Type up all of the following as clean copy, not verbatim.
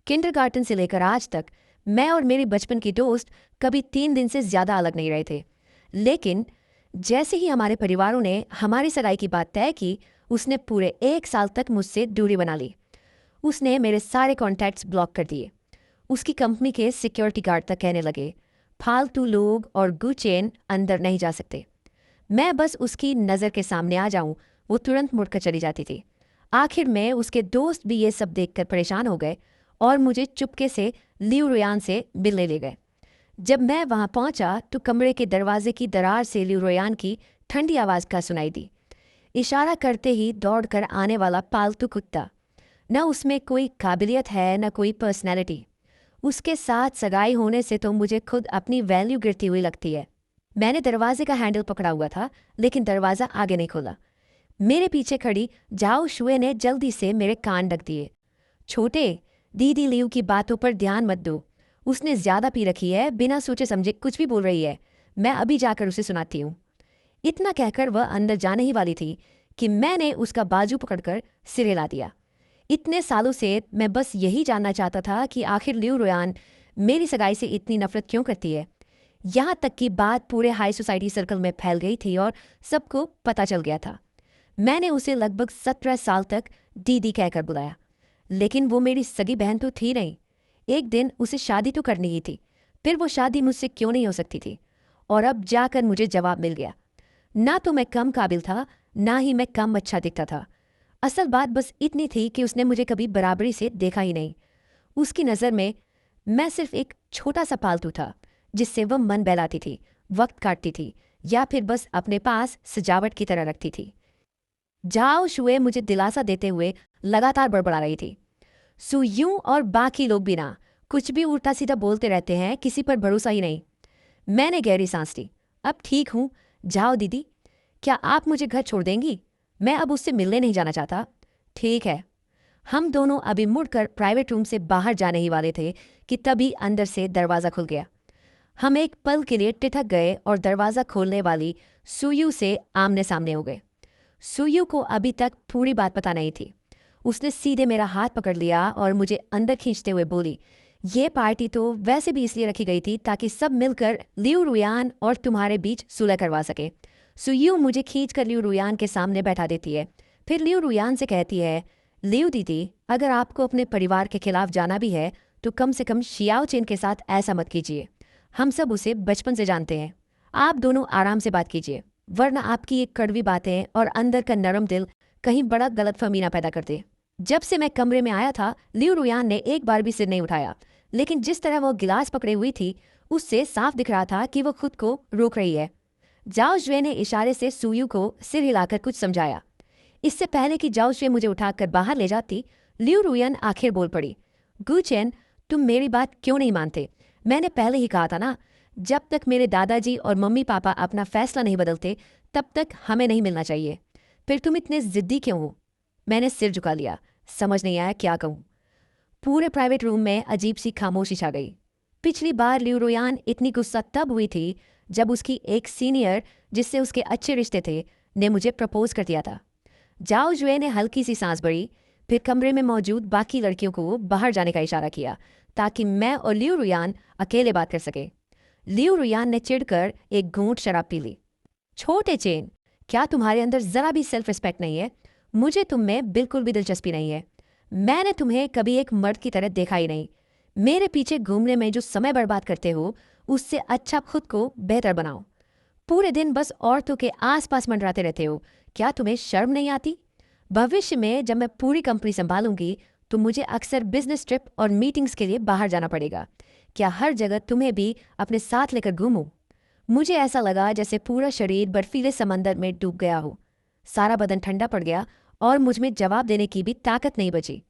Kindergarten से लेकर आज तक मैं और मेरी बचपन की दोस्त कभी 3 दिन से ज्यादा अलग नहीं रहे थे। लेकिन जैसे ही हमारे परिवारों ने हमारी सगाई की बात तय की, उसने पूरे 1 साल तक मुझसे दूरी बना ली। उसने मेरे सारे कॉन्टैक्ट्स ब्लॉक कर दिए। उसकी कंपनी के सिक्योरिटी गार्ड तक कहने लगे, फालतू लोग और गुचेन अंदर नहीं जा सकते। मैं बस उसकी नज़र के सामने आ जाऊं, वो तुरंत मुड़कर चली जाती थी। आखिर में उसके दोस्त भी ये सब देखकर परेशान हो गए और मुझे चुपके से लियू रुयान से मिलने ले गए। जब मैं वहां पहुंचा तो कमरे के दरवाजे की दरार से लियू रुयान की ठंडी आवाज़ का सुनाई दी। इशारा करते ही दौड़कर आने वाला पालतू कुत्ता। न उसमें कोई काबिलियत है न कोई पर्सनैलिटी। उसके साथ सगाई होने से तो मुझे खुद अपनी वैल्यू गिरती हुई लगती है। मैंने दरवाजे का हैंडल पकड़ा हुआ था, लेकिन दरवाज़ा आगे नहीं खोला। मेरे पीछे खड़ी जाओ शुए ने जल्दी से मेरे कान ढक दिए। छोटे, दीदी लियू की बातों पर ध्यान मत दो। उसने ज्यादा पी रखी है, बिना सोचे समझे कुछ भी बोल रही है। मैं अभी जाकर उसे सुनाती हूँ। इतना कहकर वह अंदर जाने ही वाली थी कि मैंने उसका बाजू पकड़कर सिर हिला दिया। इतने सालों से मैं बस यही जानना चाहता था कि आखिर लियू रुयान मेरी सगाई से इतनी नफरत क्यों करती है। यहाँ तक कि बात पूरे हाई सोसाइटी सर्कल में फैल गई थी और सबको पता चल गया था। मैंने उसे लगभग 17 साल तक दीदी कहकर बुलाया, लेकिन वो मेरी सगी बहन तो थी नहीं। एक दिन उसे शादी तो करनी ही थी, फिर वो शादी मुझसे क्यों नहीं हो सकती थी। और अब जाकर मुझे जवाब मिल गया। ना तो मैं कम काबिल था, ना ही मैं कम अच्छा दिखता था। असल बात बस इतनी थी कि उसने मुझे कभी बराबरी से देखा ही नहीं। उसकी नज़र में मैं सिर्फ एक छोटा सा पालतू था, जिससे वह मन बहलाती थी, वक्त काटती थी, या फिर बस अपने पास सजावट की तरह रखती थी। जाओ शुए मुझे दिलासा देते हुए लगातार बड़बड़ा रही थी। सुयूं और बाकी लोग भी ना, कुछ भी उल्टा सीधा बोलते रहते हैं, किसी पर भरोसा ही नहीं। मैंने गहरी सांस ली। अब ठीक हूं। जाओ दीदी, क्या आप मुझे घर छोड़ देंगी? मैं अब उससे मिलने नहीं जाना चाहता। ठीक है। हम दोनों अभी मुड़कर प्राइवेट रूम से बाहर जाने ही वाले थे कि तभी अंदर से दरवाज़ा खुल गया। हम एक पल के लिए ठिठक गए और दरवाज़ा खोलने वाली सुयू से आमने सामने हो गए। सुयू को अभी तक पूरी बात पता नहीं थी। उसने सीधे मेरा हाथ पकड़ लिया और मुझे अंदर खींचते हुए बोली, ये पार्टी तो वैसे भी इसलिए रखी गई थी ताकि सब मिलकर लियू रुयान और तुम्हारे बीच सुलह करवा सके। सुयू मुझे खींचकर लियू रुयान के सामने बैठा देती है। फिर लियू रुयान से कहती है, लियू दीदी, अगर आपको अपने परिवार के खिलाफ जाना भी है तो कम से कम शियाओ चेन के साथ ऐसा मत कीजिए। हम सब उसे बचपन से जानते हैं। आप दोनों आराम से बात कीजिए, वरना आपकी ये कड़वी बातें और अंदर का नरम दिल कहीं बड़ा गलतफहमी ना पैदा कर दे। जब से मैं कमरे में आया था, लियू रुयान ने एक बार भी सिर नहीं उठाया, लेकिन जिस तरह वो गिलास पकड़े हुई थी, उससे साफ दिख रहा था कि वो खुद को रोक रही है। जाओ जुए ने इशारे से सुयू को सिर हिलाकर कुछ समझाया। इससे पहले कि जाओ जुए मुझे उठाकर बाहर ले जाती, लियू रुयान आखिर बोल पड़ी, गुचेन, तुम मेरी बात क्यों नहीं मानते? मैंने पहले ही कहा था ना, जब तक मेरे दादाजी और मम्मी पापा अपना फैसला नहीं बदलते तब तक हमें नहीं मिलना चाहिए। फिर तुम इतने जिद्दी क्यों हो? मैंने सिर झुका लिया। समझ नहीं आया क्या कहूँ। पूरे प्राइवेट रूम में अजीब सी खामोशी छा गई। पिछली बार लियू रुयान इतनी गुस्सा तब हुई थी जब उसकी एक सीनियर, जिससे उसके अच्छे रिश्ते थे, ने मुझे प्रपोज कर दिया था। जाओ जुए ने हल्की सी सांस भरी, फिर कमरे में मौजूद बाकी लड़कियों को बाहर जाने का इशारा किया ताकि मैं और लियू रुयान अकेले बात कर सके। लियू रुयान ने चिढ़कर एक घूंट शराब पी ली। छोटे चेन, क्या तुम्हारे अंदर जरा भी सेल्फ रिस्पेक्ट नहीं है? मुझे तुम में बिल्कुल भी दिलचस्पी नहीं है। मैंने तुम्हें कभी एक मर्द की तरह देखा ही नहीं। मेरे पीछे घूमने में जो समय बर्बाद करते हो, उससे अच्छा खुद को बेहतर बनाओ। पूरे दिन बस औरतों के आसपास मंडराते रहते हो। क्या तुम्हें शर्म नहीं आती? भविष्य में जब मैं पूरी कंपनी संभालूंगी तो मुझे अक्सर बिजनेस ट्रिप और मीटिंग्स के लिए बाहर जाना पड़ेगा। क्या हर जगह तुम्हें भी अपने साथ लेकर घूमूं? मुझे ऐसा लगा जैसे पूरा शरीर बर्फीले समंदर में डूब गया हो। सारा बदन ठंडा पड़ गया और मुझमें जवाब देने की भी ताकत नहीं बची।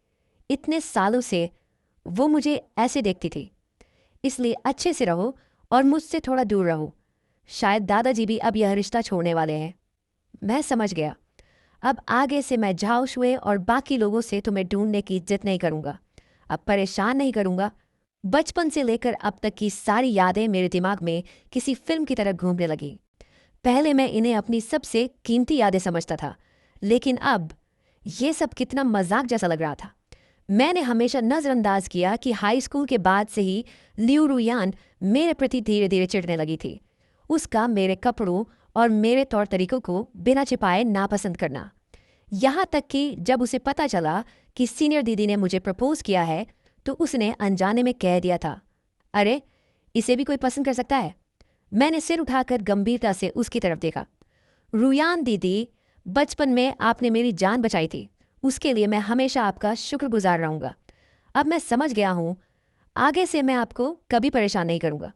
इतने सालों से वो मुझे ऐसे देखती थी। इसलिए अच्छे से रहो और मुझसे थोड़ा दूर रहो। शायद दादाजी भी अब यह रिश्ता छोड़ने वाले हैं। मैं समझ गया। अब आगे से मैं झाओ शुए और बाकी लोगों से तुम्हें ढूंढने की जिद नहीं करूंगा। अब परेशान नहीं करूंगा। बचपन से लेकर अब तक की सारी यादें मेरे दिमाग में किसी फिल्म की तरह घूमने लगी। पहले मैं इन्हें अपनी सबसे कीमती यादें समझता था, लेकिन अब ये सब कितना मजाक जैसा लग रहा था। मैंने हमेशा नज़रअंदाज किया कि हाई स्कूल के बाद से ही लियू रुयान मेरे प्रति धीरे धीरे चिढ़ने लगी थी। उसका मेरे कपड़ों और मेरे तौर तरीकों को बिना छिपाए नापसंद करना। यहाँ तक कि जब उसे पता चला कि सीनियर दीदी ने मुझे प्रपोज किया है तो उसने अनजाने में कह दिया था, अरे इसे भी कोई पसंद कर सकता है। मैंने सिर उठाकर गंभीरता से उसकी तरफ देखा। रुयान दीदी, बचपन में आपने मेरी जान बचाई थी, उसके लिए मैं हमेशा आपका शुक्रगुजार रहूंगा। अब मैं समझ गया हूँ, आगे से मैं आपको कभी परेशान नहीं करूंगा।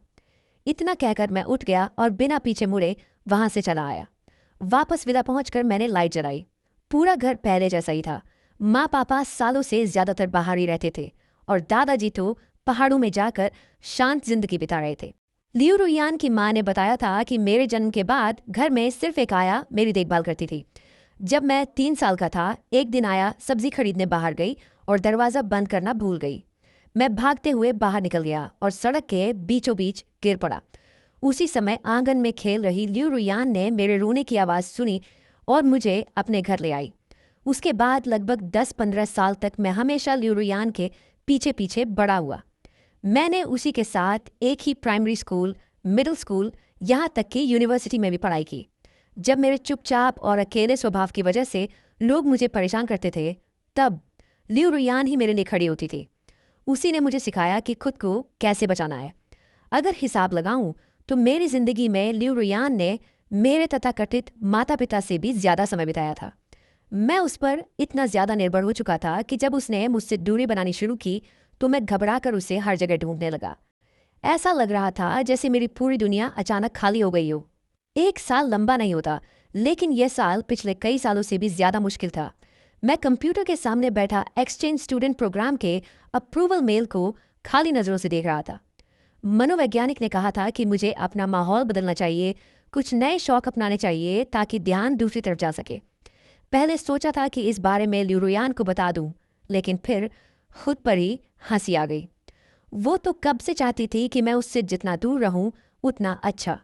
इतना कहकर मैं उठ गया और बिना पीछे मुड़े वहां से चला आया। वापस विला पहुंचकर मैंने लाइट जलाई। पूरा घर पहले जैसा ही था। माँ पापा सालों से ज्यादातर बाहर ही रहते थे और दादाजी तो पहाड़ों में जाकर शांत जिंदगी बिता रहे थे। लियू रुयान की माँ ने बताया था कि मेरे जन्म के बाद घर में सिर्फ एक आया मेरी देखभाल करती थी। जब मैं 3 साल का था, एक दिन आया सब्जी खरीदने बाहर गई और दरवाज़ा बंद करना भूल गई। मैं भागते हुए बाहर निकल गया और सड़क के बीचों बीच गिर पड़ा। उसी समय आंगन में खेल रही लियू रुयान ने मेरे रोने की आवाज़ सुनी और मुझे अपने घर ले आई। उसके बाद लगभग 10-15 साल तक मैं हमेशा लियू रुयान के पीछे पीछे बड़ा हुआ। मैंने उसी के साथ एक ही प्राइमरी स्कूल, मिडिल स्कूल, यहाँ तक कि यूनिवर्सिटी में भी पढ़ाई की। जब मेरे चुपचाप और अकेले स्वभाव की वजह से लोग मुझे परेशान करते थे, तब लियू रुयान ही मेरे लिए खड़ी होती थी। उसी ने मुझे सिखाया कि खुद को कैसे बचाना है। अगर हिसाब लगाऊं तो मेरी जिंदगी में लियू रुयान ने मेरे तथाकथित माता पिता से भी ज्यादा समय बिताया था। मैं उस पर इतना ज्यादा निर्भर हो चुका था कि जब उसने मुझसे दूरी बनानी शुरू की तो मैं घबराकर उसे हर जगह ढूंढने लगा। ऐसा लग रहा था जैसे मेरी पूरी दुनिया अचानक खाली हो गई हो। 1 साल लंबा नहीं होता, लेकिन यह साल पिछले कई सालों से भी ज्यादा मुश्किल था। मैं कंप्यूटर के सामने बैठा एक्सचेंज स्टूडेंट प्रोग्राम के अप्रूवल मेल को खाली नजरों से देख रहा था। मनोवैज्ञानिक ने कहा था कि मुझे अपना माहौल बदलना चाहिए, कुछ नए शौक अपनाने चाहिए ताकि ध्यान दूसरी तरफ जा सके। पहले सोचा था कि इस बारे में लियू रुयान को बता दूं, लेकिन फिर खुद पर ही हंसी आ गई। वो तो कब से चाहती थी कि मैं उससे जितना दूर रहूं उतना अच्छा।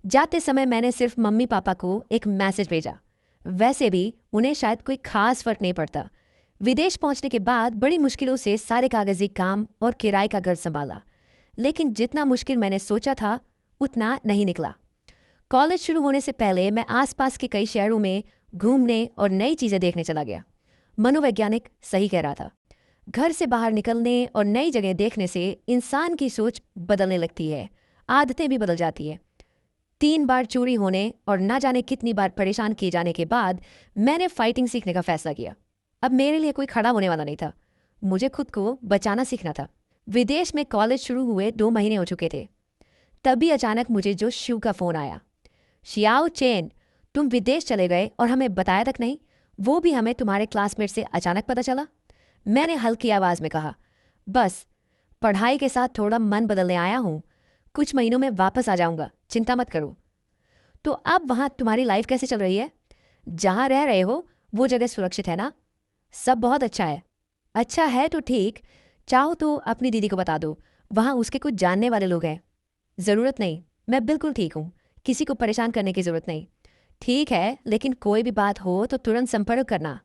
जाते समय मैंने सिर्फ मम्मी पापा को एक मैसेज भेजा। वैसे भी उन्हें शायद कोई खास फर्क नहीं पड़ता। विदेश पहुंचने के बाद बड़ी मुश्किलों से सारे कागजी काम और किराए का घर संभाला, लेकिन जितना मुश्किल मैंने सोचा था उतना नहीं निकला। कॉलेज शुरू होने से पहले मैं आसपास के कई शहरों में घूमने और नई चीज़ें देखने चला गया। मनोवैज्ञानिक सही कह रहा था। घर से बाहर निकलने और नई जगह देखने से इंसान की सोच बदलने लगती है, आदतें भी बदल जाती है। 3 बार चोरी होने और ना जाने कितनी बार परेशान किए जाने के बाद मैंने फाइटिंग सीखने का फैसला किया। अब मेरे लिए कोई खड़ा होने वाला नहीं था, मुझे खुद को बचाना सीखना था। विदेश में कॉलेज शुरू हुए 2 महीने हो चुके थे, तभी अचानक मुझे जो शिव का फ़ोन आया। शियाओ चेन, तुम विदेश चले गए और हमें बताया तक नहीं, वो भी हमें तुम्हारे क्लासमेट से अचानक पता चला। मैंने हल्की आवाज़ में कहा, बस पढ़ाई के साथ थोड़ा मन बदलने आया हूँ, कुछ महीनों में वापस आ जाऊंगा, चिंता मत करो। तो अब वहाँ तुम्हारी लाइफ कैसे चल रही है? जहाँ रह रहे हो वो जगह सुरक्षित है ना? सब बहुत अच्छा है। अच्छा है तो ठीक, चाहो तो अपनी दीदी को बता दो, वहाँ उसके कुछ जानने वाले लोग हैं। ज़रूरत नहीं, मैं बिल्कुल ठीक हूँ, किसी को परेशान करने की ज़रूरत नहीं। ठीक है, लेकिन कोई भी बात हो तो तुरंत संपर्क करना।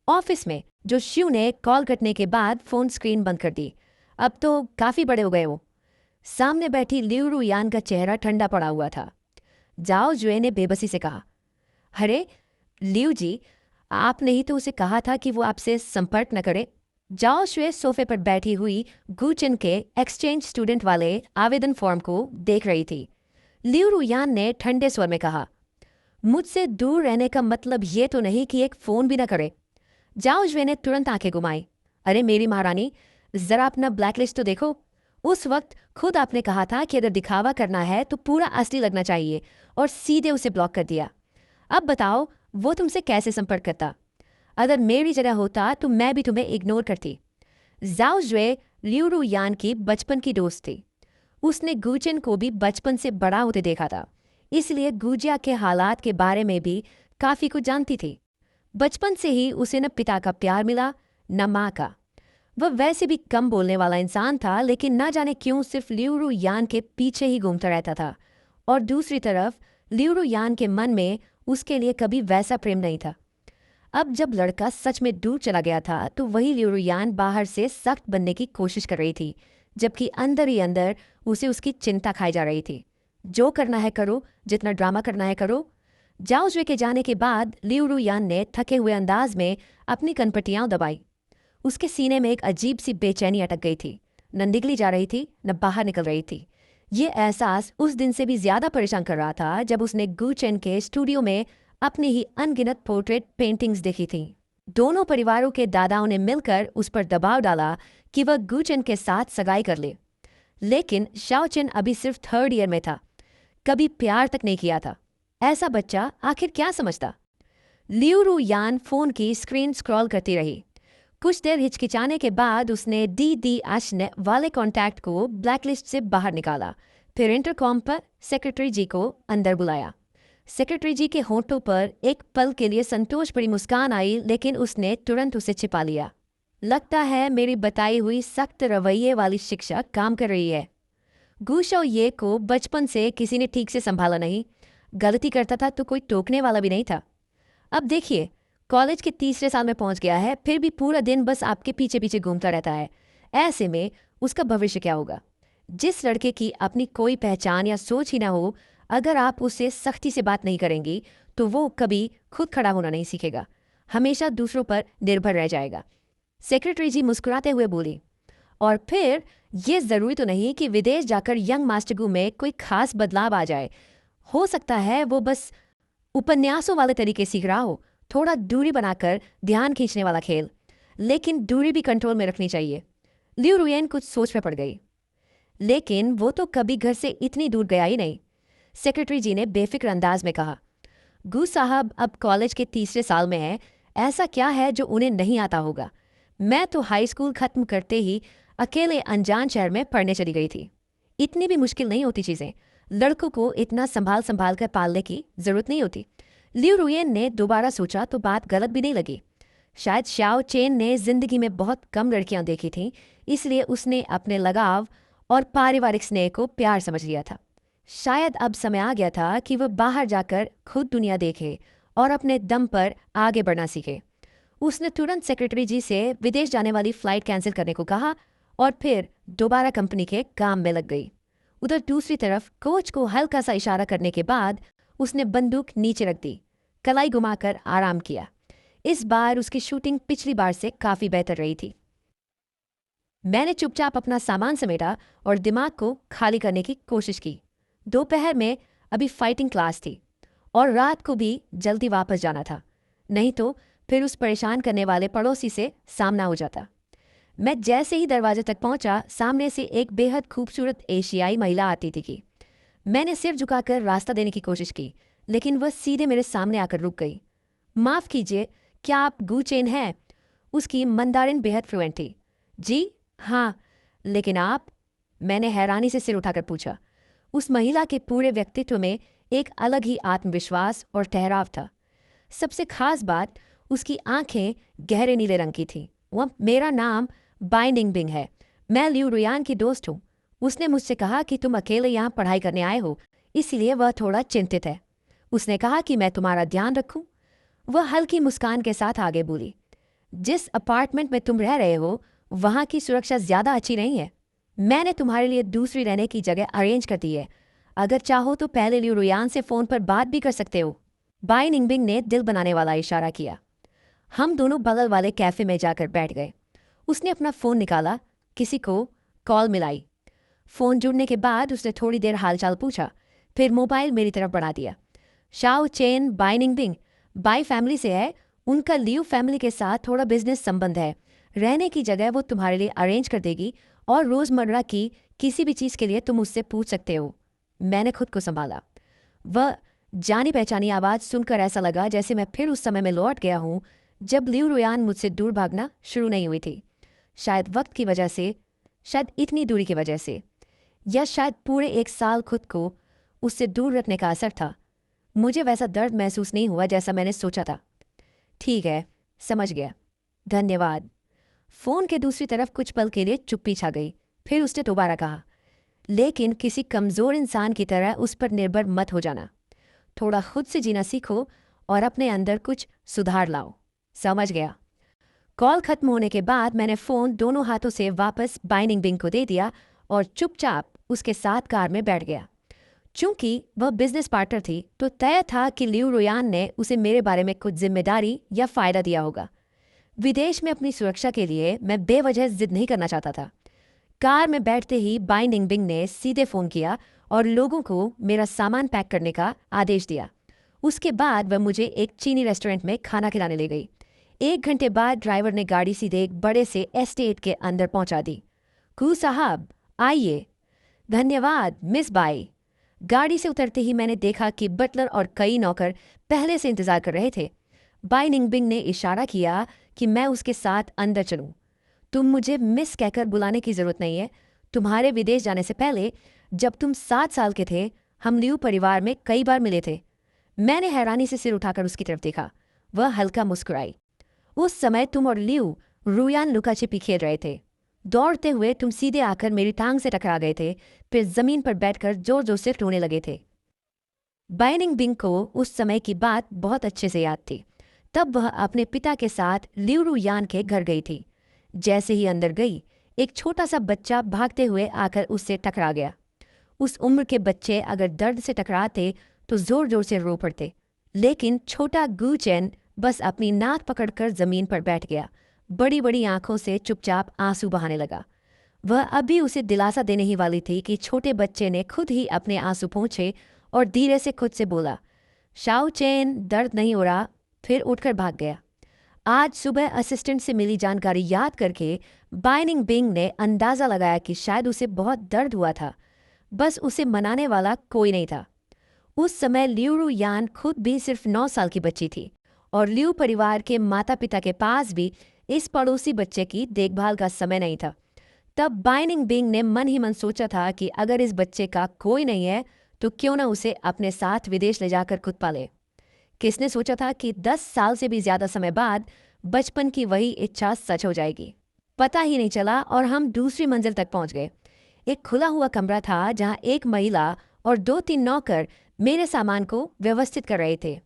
ऑफिस में जो शिव ने कॉल कटने के बाद फ़ोन स्क्रीन बंद कर दी। अब तो काफ़ी बड़े हो गए वो। सामने बैठी लियू रुयान का चेहरा ठंडा पड़ा हुआ था। जाओ जुए ने बेबसी से कहा, अरे लियू जी, आपने ही तो उसे कहा था कि वो आपसे संपर्क न करे। जाओ शुए सोफे पर बैठी हुई गुचिन के एक्सचेंज स्टूडेंट वाले आवेदन फॉर्म को देख रही थी। लियू रुयान ने ठंडे स्वर में कहा, मुझसे दूर रहने का मतलब ये तो नहीं कि एक फ़ोन भी न करे। जाओ जुए ने तुरंत आंखें घुमाई। अरे मेरी महारानी, ज़रा अपना ब्लैकलिस्ट तो देखो। उस वक्त खुद आपने कहा था कि अगर दिखावा करना है तो पूरा असली लगना चाहिए, और सीधे उसे ब्लॉक कर दिया। अब बताओ वो तुमसे कैसे संपर्क करता? अगर मेरी जगह होता तो मैं भी तुम्हें इग्नोर करती। जाओ जुए लियू रुयान की बचपन की दोस्त थी। उसने गुचिन को भी बचपन से बड़ा होते देखा था, इसलिए गुजिया के हालात के बारे में भी काफ़ी कुछ जानती थी। बचपन से ही उसे न पिता का प्यार मिला न माँ का। वह वैसे भी कम बोलने वाला इंसान था, लेकिन ना जाने क्यों सिर्फ लियू रुयान के पीछे ही घूमता रहता था। और दूसरी तरफ लियू रुयान के मन में उसके लिए कभी वैसा प्रेम नहीं था। अब जब लड़का सच में दूर चला गया था तो वही लिउरुयान बाहर से सख्त बनने की कोशिश कर रही थी, जबकि अंदर ही अंदर उसे उसकी चिंता खाई जा रही थी। जो करना है करो, जितना ड्रामा करना है करो। जाओजुए के जाने के बाद लिउरुयान ने थके हुए अंदाज में अपनी कनपटियां दबाई। उसके सीने में एक अजीब सी बेचैनी अटक गई थी। न निगली जा रही थी, न बाहर निकल रही थी। ये एहसास उस दिन से भी ज्यादा परेशान कर रहा था जब उसने गू चेन के स्टूडियो में अपनी ही अनगिनत पोर्ट्रेट पेंटिंग्स देखी थीं। दोनों परिवारों के दादाओं ने मिलकर उस पर दबाव डाला कि वह गू चेन के साथ सगाई कर ले, लेकिन शाओ चेन अभी सिर्फ 3rd ईयर में था, कभी प्यार तक नहीं किया था। ऐसा बच्चा आखिर क्या समझता? लिउरुयान फोन की स्क्रीन स्क्रॉल करती रही। कुछ देर हिचकिचाने के बाद उसने डी आशने वाले कॉन्टैक्ट को ब्लैकलिस्ट से बाहर निकाला। फिर इंटरकॉम पर सेक्रेटरी जी को अंदर बुलाया। सेक्रेटरी जी के होंठों पर एक पल के लिए संतोष भरी मुस्कान आई, लेकिन उसने तुरंत उसे छिपा लिया। लगता है मेरी बताई हुई सख्त रवैये वाली शिक्षा काम कर रही है। गूशो ये को बचपन से किसी ने ठीक से संभाला नहीं। गलती करता था तो कोई टोकने वाला भी नहीं था। अब देखिए, कॉलेज के 3रे साल में पहुंच गया है, फिर भी पूरा दिन बस आपके पीछे पीछे घूमता रहता है। ऐसे में उसका भविष्य क्या होगा? जिस लड़के की अपनी कोई पहचान या सोच ही ना हो, अगर आप उससे सख्ती से बात नहीं करेंगी तो वो कभी खुद खड़ा होना नहीं सीखेगा, हमेशा दूसरों पर निर्भर रह जाएगा। सेक्रेटरी जी मुस्कुराते हुए बोली, और फिर ये ज़रूरी तो नहीं कि विदेश जाकर यंग मास्टरगू में कोई खास बदलाव आ जाए। हो सकता है वो बस उपन्यासों वाले तरीके सीख रहा हो, थोड़ा दूरी बनाकर ध्यान खींचने वाला खेल। लेकिन दूरी भी कंट्रोल में रखनी चाहिए। लिउरुयन कुछ सोच में पड़ गई। लेकिन वो तो कभी घर से इतनी दूर गया ही नहीं, सेक्रेटरी जी ने बेफिक्र अंदाज में कहा। गू साहब अब कॉलेज के 3रे साल में हैं, ऐसा क्या है जो उन्हें नहीं आता होगा? मैं तो हाई स्कूल खत्म करते ही अकेले अनजान शहर में पढ़ने चली गई थी। इतनी भी मुश्किल नहीं होती चीज़ें। लड़कों को इतना संभाल संभाल कर पालने की जरूरत नहीं होती। लिउरुयन ने दोबारा सोचा तो बात गलत भी नहीं लगी। शायद शाओ चेन ने जिंदगी में बहुत कम लड़कियां देखी थीं, इसलिए उसने अपने लगाव और पारिवारिक स्नेह को प्यार समझ लिया था। शायद अब समय आ गया था कि वह बाहर जाकर खुद दुनिया देखे और अपने दम पर आगे बढ़ना सीखे। उसने तुरंत सेक्रेटरी जी से विदेश जाने वाली फ्लाइट कैंसिल करने को कहा और फिर दोबारा कंपनी के काम में लग गई। उधर दूसरी तरफ कोच को हल्का सा इशारा करने के बाद उसने बंदूक नीचे रख दी, कलाई घुमाकर आराम किया। इस बार उसकी शूटिंग पिछली बार से काफी बेहतर रही थी। मैंने चुपचाप अपना सामान समेटा और दिमाग को खाली करने की कोशिश की। दोपहर में अभी फाइटिंग क्लास थी और रात को भी जल्दी वापस जाना था, नहीं तो फिर उस परेशान करने वाले पड़ोसी से सामना हो जाता। मैं जैसे ही दरवाजे तक पहुंचा, सामने से एक बेहद खूबसूरत एशियाई महिला आती थी। मैंने सिर झुकाकर रास्ता देने की कोशिश की, लेकिन वह सीधे मेरे सामने आकर रुक गई। माफ़ कीजिए, क्या आप गू चेन हैं? उसकी मंदारिन बेहद फ्लुएंट थी। जी हाँ, लेकिन आप? मैंने हैरानी से सिर उठाकर पूछा। उस महिला के पूरे व्यक्तित्व में एक अलग ही आत्मविश्वास और ठहराव था। सबसे खास बात, उसकी आंखें गहरे नीले रंग की थीं। वह मेरा नाम बाइनिंगबिंग है, मैं लिउरुयान की दोस्त हूँ। उसने मुझसे कहा कि तुम अकेले यहाँ पढ़ाई करने आए हो, इसीलिए वह थोड़ा चिंतित है। उसने कहा कि मैं तुम्हारा ध्यान रखूं। वह हल्की मुस्कान के साथ आगे बोली, जिस अपार्टमेंट में तुम रह रहे हो वहाँ की सुरक्षा ज़्यादा अच्छी नहीं है। मैंने तुम्हारे लिए दूसरी रहने की जगह अरेंज कर दी है। अगर चाहो तो पहले लिउरुयान से फ़ोन पर बात भी कर सकते हो। बाइनिंगबिंग ने दिल बनाने वाला इशारा किया। हम दोनों बगल वाले कैफ़े में जाकर बैठ गए। उसने अपना फ़ोन निकाला, किसी को कॉल मिलाई। फ़ोन जुड़ने के बाद उसने थोड़ी देर हालचाल पूछा, फिर मोबाइल मेरी तरफ बढ़ा दिया। शाओ चेन बाइनिंगबिंग बाई फैमिली से है। उनका लियू फैमिली के साथ थोड़ा बिजनेस संबंध है। रहने की जगह वो तुम्हारे लिए अरेंज कर देगी और रोज़मर्रा की किसी भी चीज़ के लिए तुम उससे पूछ सकते हो। मैंने खुद को संभाला। वह जानी पहचानी आवाज़ सुनकर ऐसा लगा जैसे मैं फिर उस समय में लौट गया हूँ जब लिउरुयान मुझसे दूर भागना शुरू नहीं हुई थी। शायद वक्त की वजह से, शायद इतनी दूरी की वजह से, या शायद पूरे 1 साल खुद को उससे दूर रखने का असर था। मुझे वैसा दर्द महसूस नहीं हुआ जैसा मैंने सोचा था। ठीक है, समझ गया, धन्यवाद। फ़ोन के दूसरी तरफ कुछ पल के लिए चुप्पी छा गई। फिर उसने दोबारा कहा, लेकिन किसी कमज़ोर इंसान की तरह उस पर निर्भर मत हो जाना। थोड़ा खुद से जीना सीखो और अपने अंदर कुछ सुधार लाओ। समझ गया। कॉल खत्म होने के बाद मैंने फ़ोन दोनों हाथों से वापस बाइनिंग बिंग को दे दिया और चुपचाप उसके साथ कार में बैठ गया। चूंकि वह बिजनेस पार्टनर थी तो तय था कि लिऊ रोयान ने उसे मेरे बारे में कुछ जिम्मेदारी या फ़ायदा दिया होगा। विदेश में अपनी सुरक्षा के लिए मैं बेवजह जिद नहीं करना चाहता था। कार में बैठते ही बाइनिंग बिंग ने सीधे फ़ोन किया और लोगों को मेरा सामान पैक करने का आदेश दिया। उसके बाद वह मुझे एक चीनी रेस्टोरेंट में खाना खिलाने ले गई। 1 घंटे बाद ड्राइवर ने गाड़ी सीधे एक बड़े से एस्टेट के अंदर पहुंचा दी। कू साहब, आइए। धन्यवाद मिस बाई। गाड़ी से उतरते ही मैंने देखा कि बटलर और कई नौकर पहले से इंतजार कर रहे थे। बाइनिंग बिंग ने इशारा किया कि मैं उसके साथ अंदर चलूं। तुम मुझे मिस कहकर बुलाने की जरूरत नहीं है। तुम्हारे विदेश जाने से पहले, जब तुम 7 साल के थे, हम लियू परिवार में कई बार मिले थे। मैंने हैरानी से सिर उठाकर उसकी तरफ देखा। वह हल्का मुस्कुराई। उस समय तुम और लियू रुयान लुका छिपी खेल रहे थे। दौड़ते हुए तुम सीधे आकर मेरी टांग से टकरा गए थे, फिर जमीन पर बैठकर जोर जोर से रोने लगे थे। बाइनिंग बिंग को उस समय की बात बहुत अच्छे से याद थी। तब वह अपने पिता के साथ लियू रुयान के घर गई थी। जैसे ही अंदर गई, एक छोटा सा बच्चा भागते हुए आकर उससे टकरा गया। उस उम्र के बच्चे अगर दर्द से टकराते तो जोर जोर से रो पड़ते, लेकिन छोटा गू चैन बस अपनी नाक पकड़कर जमीन पर बैठ गया। बड़ी बड़ी आंखों से चुपचाप आंसू बहाने लगा। वह अभी उसे दिलासा देने ही वाली थी कि छोटे बच्चे ने खुद ही अपने आंसू पोंछे और धीरे से खुद से बोला, शाओ चैन, दर्द नहीं हो रहा। फिर उठकर भाग गया। आज सुबह असिस्टेंट से मिली जानकारी याद करके बाइनिंग बिंग ने अंदाजा लगाया कि शायद उसे बहुत दर्द हुआ था, बस उसे मनाने वाला कोई नहीं था। उस समय लियू रुयान खुद भी सिर्फ 9 साल की बच्ची थी और लियू परिवार के माता पिता के पास भी इस पड़ोसी बच्चे की देखभाल का समय नहीं था। तब बाइनिंग बिंग ने मन ही मन सोचा था कि अगर इस बच्चे का कोई नहीं है तो क्यों न उसे अपने साथ विदेश ले जाकर खुद पाले। किसने सोचा था कि 10 साल से भी ज्यादा समय बाद बचपन की वही इच्छा सच हो जाएगी। पता ही नहीं चला और हम दूसरी मंजिल तक पहुंच गए। एक खुला हुआ कमरा था जहां एक महिला और 2-3 नौकर मेरे सामान को व्यवस्थित कर रहे थे।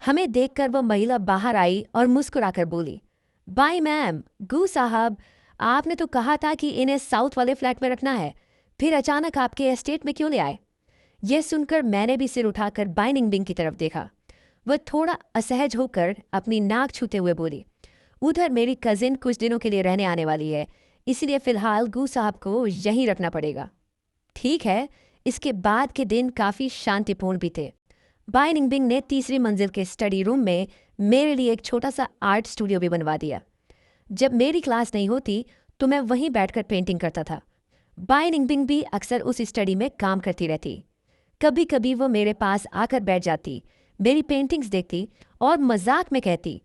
हमें देखकर वह महिला बाहर आई और मुस्कुराकर बोली, बाय मैम, गू साहब, आपने तो कहा था कि इन्हें साउथ वाले फ्लैट में रखना है, फिर अचानक आपके एस्टेट में क्यों ले आए? यह सुनकर मैंने भी सिर उठाकर बाइनिंग बिंग की तरफ देखा। वह थोड़ा असहज होकर अपनी नाक छूते हुए बोली, उधर मेरी कजिन कुछ दिनों के लिए रहने आने वाली है, इसलिए फिलहाल गू साहब को यहीं रखना पड़ेगा। ठीक है। इसके बाद के दिन काफ़ी शांतिपूर्ण भी थे। बाइनिंग बिंग ने तीसरी मंजिल के स्टडी रूम में मेरे लिए एक छोटा सा आर्ट स्टूडियो भी बनवा दिया। जब मेरी क्लास नहीं होती तो मैं वहीं बैठकर पेंटिंग करता था। बाइनिंग बिंग भी अक्सर उस स्टडी में काम करती रहती। कभी कभी वो मेरे पास आकर बैठ जाती, मेरी पेंटिंग्स देखती और मजाक में कहती,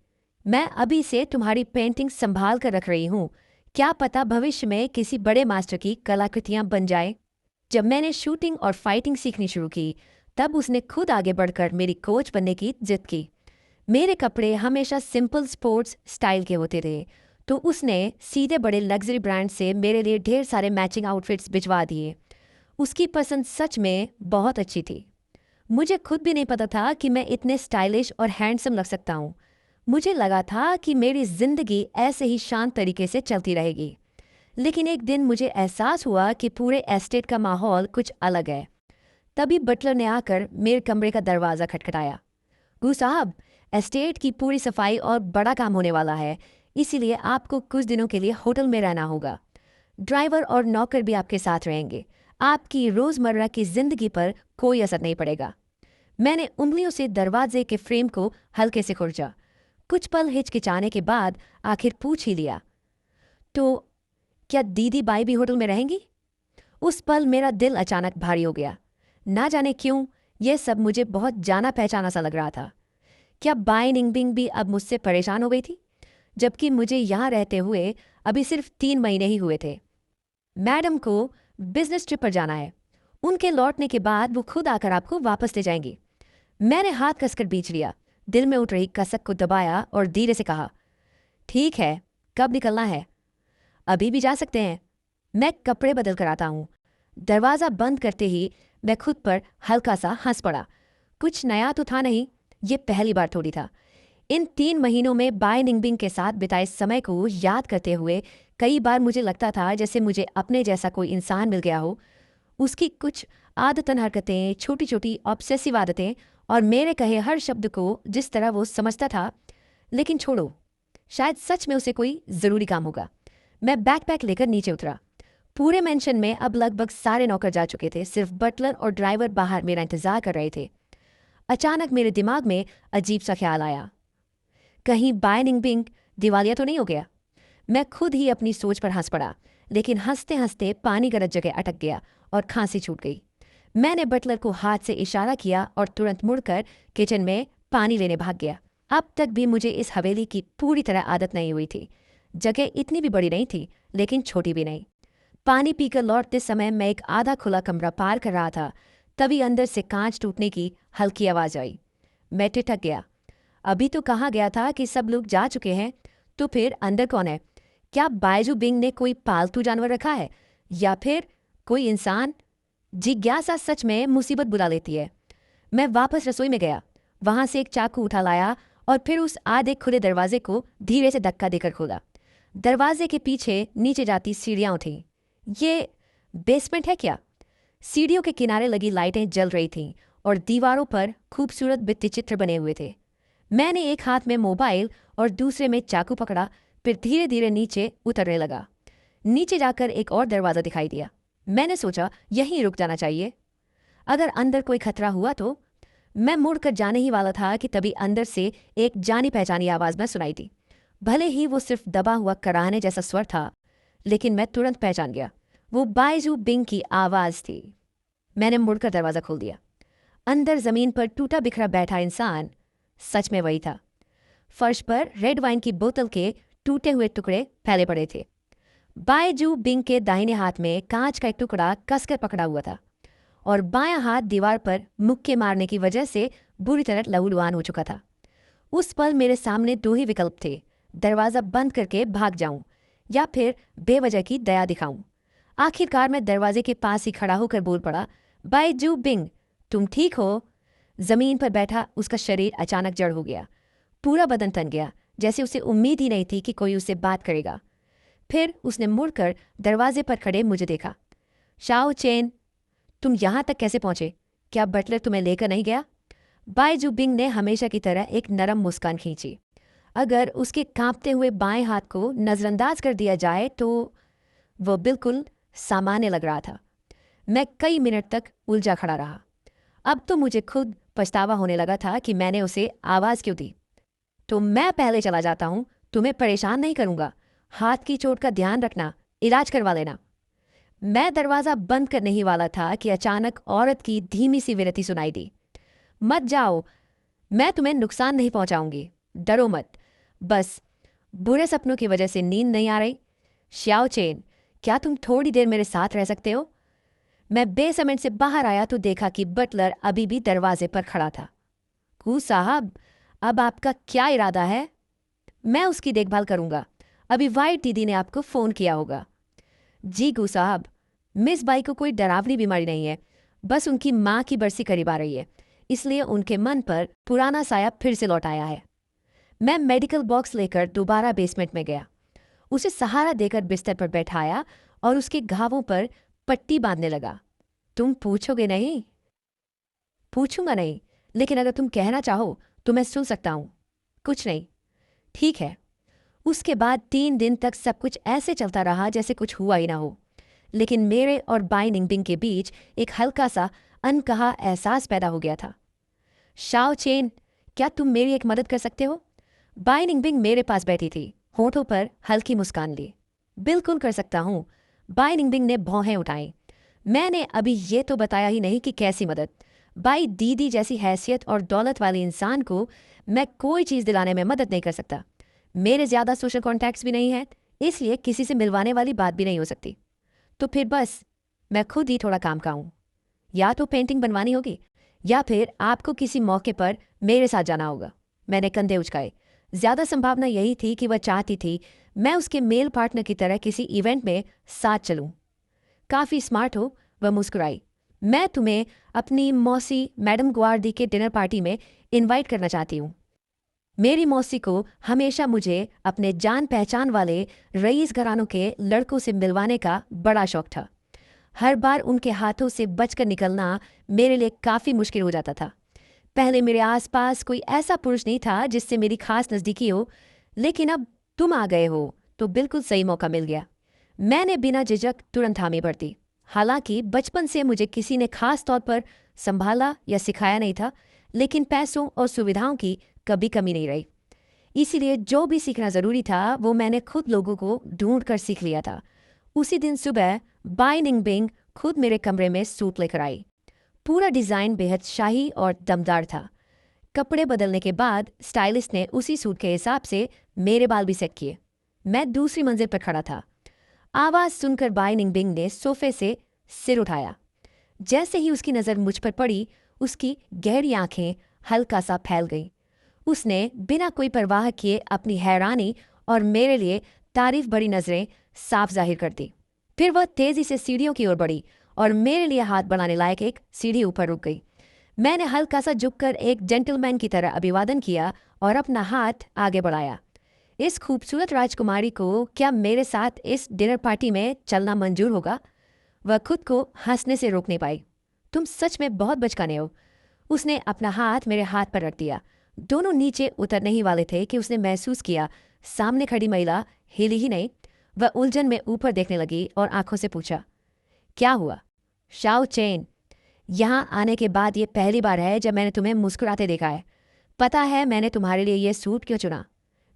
मैं अभी से तुम्हारी पेंटिंग संभाल कर रख रही हूँ, क्या पता भविष्य में किसी बड़े मास्टर की कलाकृतियाँ बन जाए। जब मैंने शूटिंग और फाइटिंग सीखनी शुरू की तब उसने खुद आगे बढ़कर मेरी कोच बनने की जिद की। मेरे कपड़े हमेशा सिंपल स्पोर्ट्स स्टाइल के होते थे, तो उसने सीधे बड़े लग्जरी ब्रांड से मेरे लिए ढेर सारे मैचिंग आउटफिट्स भिजवा दिए। उसकी पसंद सच में बहुत अच्छी थी। मुझे खुद भी नहीं पता था कि मैं इतने स्टाइलिश और हैंडसम लग सकता हूँ। मुझे लगा था कि मेरी जिंदगी ऐसे ही शांत तरीके से चलती रहेगी। लेकिन एक दिन मुझे एहसास हुआ कि पूरे एस्टेट का माहौल कुछ अलग है। तभी बटलर ने आकर मेरे कमरे का दरवाज़ा खटखटाया। गू साहब, एस्टेट की पूरी सफाई और बड़ा काम होने वाला है, इसीलिए आपको कुछ दिनों के लिए होटल में रहना होगा। ड्राइवर और नौकर भी आपके साथ रहेंगे। आपकी रोज़मर्रा की जिंदगी पर कोई असर नहीं पड़ेगा। मैंने उंगलियों से दरवाजे के फ्रेम को हल्के से खुरचा। कुछ पल हिचकिचाने के बाद आखिर पूछ ही लिया, तो क्या दीदी बाई भी होटल में रहेंगी? उस पल मेरा दिल अचानक भारी हो गया। ना जाने क्यों यह सब मुझे बहुत जाना पहचाना सा लग रहा था। क्या बाइनिंग बिंग भी अब मुझसे परेशान हो गई थी, जबकि मुझे यहाँ रहते हुए अभी सिर्फ 3 महीने ही हुए थे। मैडम को बिजनेस ट्रिप पर जाना है, उनके लौटने के बाद वो खुद आकर आपको वापस ले जाएंगी। मैंने हाथ कसकर बींच लिया, दिल में उठ रही कसक को दबाया और धीरे से कहा, ठीक है, कब निकलना है? अभी भी जा सकते हैं, मैं कपड़े बदल कर आता हूँ। दरवाज़ा बंद करते ही मैं खुद पर हल्का सा हंस पड़ा। कुछ नया तो था नहीं, ये पहली बार थोड़ी था। इन 3 महीनों में बाय निंगबिंग के साथ बिताए समय को याद करते हुए कई बार मुझे लगता था जैसे मुझे अपने जैसा कोई इंसान मिल गया हो। उसकी कुछ आदतन हरकतें, छोटी छोटी ऑब्सेसिव आदतें और मेरे कहे हर शब्द को जिस तरह वो समझता था। लेकिन छोड़ो, शायद सच में उसे कोई ज़रूरी काम होगा। मैं बैकपैक लेकर नीचे उतरा। पूरे मेंशन में अब लगभग सारे नौकर जा चुके थे, सिर्फ बटलर और ड्राइवर बाहर मेरा इंतजार कर रहे थे। अचानक मेरे दिमाग में अजीब सा ख्याल आया, कहीं बाय निंगबिंग दिवालिया तो नहीं हो गया। मैं खुद ही अपनी सोच पर हंस पड़ा, लेकिन हंसते हंसते पानी गरज जगह अटक गया और खांसी छूट गई। मैंने बटलर को हाथ से इशारा किया और तुरंत मुड़कर किचन में पानी लेने भाग गया। अब तक भी मुझे इस हवेली की पूरी तरह आदत नहीं हुई थी। जगह इतनी भी बड़ी नहीं थी, लेकिन छोटी भी नहीं। पानी पीकर लौटते समय मैं एक आधा खुला कमरा पार कर रहा था, तभी अंदर से कांच टूटने की हल्की आवाज आई। मैं ठिठक गया। अभी तो कहा गया था कि सब लोग जा चुके हैं, तो फिर अंदर कौन है? क्या बायजू बिंग ने कोई पालतू जानवर रखा है, या फिर कोई इंसान? जिज्ञासा सच में मुसीबत बुला लेती है। मैं वापस रसोई में गया, वहां से एक चाकू उठा लाया और फिर उस आधे खुले दरवाजे को धीरे से धक्का देकर खोला। दरवाजे के पीछे नीचे जाती सीढ़ियां थीं। ये बेसमेंट है क्या? सीढ़ियों के किनारे लगी लाइटें जल रही थीं और दीवारों पर खूबसूरत भित्ति चित्र बने हुए थे। मैंने एक हाथ में मोबाइल और दूसरे में चाकू पकड़ा, फिर धीरे धीरे नीचे उतरने लगा। नीचे जाकर एक और दरवाज़ा दिखाई दिया। मैंने सोचा यहीं रुक जाना चाहिए, अगर अंदर कोई खतरा हुआ तो। मैं मुड़कर जाने ही वाला था कि तभी अंदर से एक जानी पहचानी आवाज़ में सुनाई दी। भले ही वो सिर्फ दबा हुआ कराहने जैसा स्वर था, लेकिन मैं तुरंत पहचान गया, वो बायजू बिंग की आवाज़ थी। मैंने मुड़कर दरवाज़ा खोल दिया। अंदर ज़मीन पर टूटा बिखरा बैठा इंसान सच में वही था। फर्श पर रेड वाइन की बोतल के टूटे हुए टुकड़े फैले पड़े थे। बायजू बिंग के दाहिने हाथ में कांच का एक टुकड़ा कसकर पकड़ा हुआ था और बायां हाथ दीवार पर मुक्के मारने की वजह से बुरी तरह लहूलुहान हो चुका था। उस पल मेरे सामने 2 ही विकल्प थे, दरवाज़ा बंद करके भाग जाऊं या फिर बेवजह की दया दिखाऊं। आखिरकार मैं दरवाजे के पास ही खड़ा होकर बोल पड़ा, बायजू बिंग, तुम ठीक हो? जमीन पर बैठा उसका शरीर अचानक जड़ हो गया। पूरा बदन तन गया, जैसे उसे उम्मीद ही नहीं थी कि कोई उससे बात करेगा। फिर उसने मुड़कर दरवाजे पर खड़े मुझे देखा। शाओ चेन, तुम यहाँ तक कैसे पहुंचे? क्या बटलर तुम्हें लेकर नहीं गया? बायजू बिंग ने हमेशा की तरह एक नरम मुस्कान खींची। अगर उसके कांपते हुए बाएं हाथ को नज़रअंदाज कर दिया जाए तो वह बिल्कुल सामान्य लग रहा था। मैं कई मिनट तक उलझा खड़ा रहा। अब तो मुझे खुद पछतावा होने लगा था कि मैंने उसे आवाज़ क्यों दी। तो मैं पहले चला जाता हूँ, तुम्हें परेशान नहीं करूँगा। हाथ की चोट का ध्यान रखना, इलाज करवा लेना। मैं दरवाज़ा बंद करने ही वाला था कि अचानक औरत की धीमी सी विनती सुनाई दी। मत जाओ, मैं तुम्हें नुकसान नहीं पहुंचाऊंगी, डरो मत। बस बुरे सपनों की वजह से नींद नहीं आ रही? श्याओ चेन, क्या तुम थोड़ी देर मेरे साथ रह सकते हो? मैं बेसमेंट से बाहर आया तो देखा कि बटलर अभी भी दरवाजे पर खड़ा था। कू साहब, अब आपका क्या इरादा है? मैं उसकी देखभाल करूंगा। अभी वाइट दीदी ने आपको फ़ोन किया होगा। जी गू साहब, मिस बाई को कोई डरावनी बीमारी नहीं है, बस उनकी माँ की बरसी करीब आ रही है, इसलिए उनके मन पर पुराना साया फिर से लौट आया है। मैं मेडिकल बॉक्स लेकर दोबारा बेसमेंट में गया, उसे सहारा देकर बिस्तर पर बैठाया और उसके घावों पर पट्टी बांधने लगा। तुम पूछोगे नहीं? पूछूंगा नहीं, लेकिन अगर तुम कहना चाहो तो मैं सुन सकता हूँ। कुछ नहीं। ठीक है। उसके बाद 3 दिन तक सब कुछ ऐसे चलता रहा जैसे कुछ हुआ ही ना हो, लेकिन मेरे और बाई निंगबिंग के बीच एक हल्का सा अनकहा एहसास पैदा हो गया था। शाओ चेन, क्या तुम मेरी एक मदद कर सकते हो? बाई निंगबिंग मेरे पास बैठी थी, होठों पर हल्की मुस्कान ली। बिल्कुल कर सकता हूँ। बाई निंगबिंग ने भौहें उठाई। मैंने अभी ये तो बताया ही नहीं कि कैसी मदद। बाई दीदी जैसी हैसियत और दौलत वाले इंसान को मैं कोई चीज़ दिलाने में मदद नहीं कर सकता। मेरे ज़्यादा सोशल कॉन्टैक्ट्स भी नहीं हैं, इसलिए किसी से मिलवाने वाली बात भी नहीं हो सकती। तो फिर बस मैं खुद ही थोड़ा काम का हूँ। या तो पेंटिंग बनवानी होगी या फिर आपको किसी मौके पर मेरे साथ जाना होगा। मैंने कंधे उचकाए। ज़्यादा संभावना यही थी कि वह चाहती थी मैं उसके मेल पार्टनर की तरह किसी इवेंट में साथ चलूं। काफ़ी स्मार्ट हो, वह मुस्कुराई। मैं तुम्हें अपनी मौसी मैडम ग्वार्डी के डिनर पार्टी में इनवाइट करना चाहती हूँ। मेरी मौसी को हमेशा मुझे अपने जान पहचान वाले रईस घरानों के लड़कों से मिलवाने का बड़ा शौक था। हर बार उनके हाथों से बचकर निकलना मेरे लिए काफ़ी मुश्किल हो जाता था। पहले मेरे आसपास कोई ऐसा पुरुष नहीं था जिससे मेरी खास नज़दीकी हो, लेकिन अब तुम आ गए हो तो बिल्कुल सही मौका मिल गया। मैंने बिना झिझक तुरंत हामी भर दी। हालांकि बचपन से मुझे किसी ने खास तौर पर संभाला या सिखाया नहीं था, लेकिन पैसों और सुविधाओं की कभी कमी नहीं रही। इसीलिए जो भी सीखना ज़रूरी था वो मैंने खुद लोगों को ढूंढ कर सीख लिया था। उसी दिन सुबह बाई निंगबिंग खुद मेरे कमरे में सूट लेकर आई। पूरा डिज़ाइन बेहद शाही और दमदार था। कपड़े बदलने के बाद स्टाइलिस्ट ने उसी सूट के हिसाब से मेरे बाल भी सेट किए। मैं दूसरी मंजिल पर खड़ा था। आवाज़ सुनकर बाई निंगबिंग ने सोफे से सिर उठाया। जैसे ही उसकी नज़र मुझ पर पड़ी, उसकी गहरी आंखें हल्का सा फैल गईं। उसने बिना कोई परवाह किए अपनी हैरानी और मेरे लिए तारीफ भरी नज़रें साफ जाहिर कर दी। फिर वह तेज़ी से सीढ़ियों की ओर बढ़ी और मेरे लिए हाथ बढ़ाने लायक एक सीढ़ी ऊपर रुक गई। मैंने हल्का सा झुककर एक जेंटलमैन की तरह अभिवादन किया और अपना हाथ आगे बढ़ाया। इस खूबसूरत राजकुमारी को क्या मेरे साथ इस डिनर पार्टी में चलना मंजूर होगा? वह खुद को हंसने से रोक नहीं पाई। तुम सच में बहुत बचकाने हो। उसने अपना हाथ मेरे हाथ पर रख दिया। दोनों नीचे उतरने ही वाले थे कि उसने महसूस किया सामने खड़ी महिला हिली ही नहीं। वह उलझन में ऊपर देखने लगी और आंखों से पूछा, क्या हुआ? शाओ चेन, यहाँ आने के बाद ये पहली बार है जब मैंने तुम्हें मुस्कुराते देखा है। पता है मैंने तुम्हारे लिए ये सूट क्यों चुना?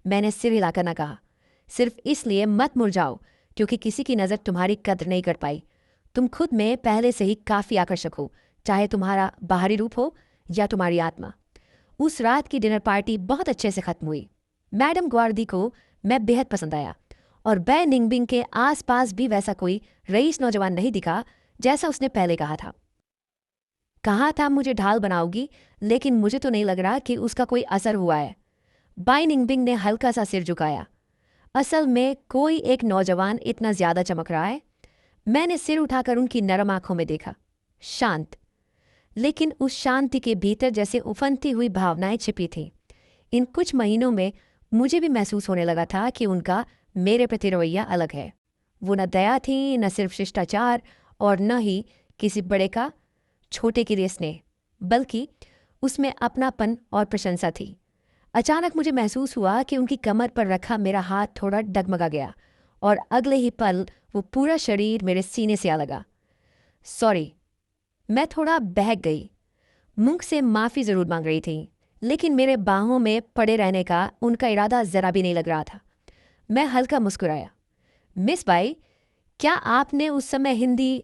मैंने सिर हिलाकर न कहा। सिर्फ इसलिए मत मुरझाओ क्योंकि किसी की नज़र तुम्हारी कद्र नहीं कर पाई। तुम खुद में पहले से ही काफ़ी आकर्षक हो, चाहे तुम्हारा बाहरी रूप हो या तुम्हारी आत्मा। उस रात की डिनर पार्टी बहुत अच्छे से खत्म हुई। मैडम ग्वार्दी को मैं बेहद पसंद आया और बै निंगबिंग के आसपास भी वैसा कोई रईस नौजवान नहीं दिखा जैसा उसने पहले कहा था। कहा था मुझे ढाल बनाओगी, लेकिन मुझे तो नहीं लग रहा कि उसका कोई असर हुआ है। बाई निंगबिंग ने हल्का सा सिर झुकाया। असल में कोई एक नौजवान इतना ज्यादा चमक रहा है। मैंने सिर उठाकर उनकी नरम आंखों में देखा। शांत, लेकिन उस शांति के भीतर जैसे उफनती हुई भावनाएं छिपी थीं। इन कुछ महीनों में मुझे भी महसूस होने लगा था कि उनका मेरे प्रति रवैया अलग है। वो न दया थी, न सिर्फ शिष्टाचार, और न ही किसी बड़े का छोटे के लिए स्नेह, बल्कि उसमें अपनापन और प्रशंसा थी। अचानक मुझे महसूस हुआ कि उनकी कमर पर रखा मेरा हाथ थोड़ा डगमगा गया और अगले ही पल वो पूरा शरीर मेरे सीने से आ लगा। सॉरी, मैं थोड़ा बहक गई। मुंह से माफ़ी ज़रूर मांग रही थी, लेकिन मेरे बाहों में पड़े रहने का उनका इरादा ज़रा भी नहीं लग रहा था। मैं हल्का मुस्कुराया। मिस बाई, क्या आपने उस समय हिंदी?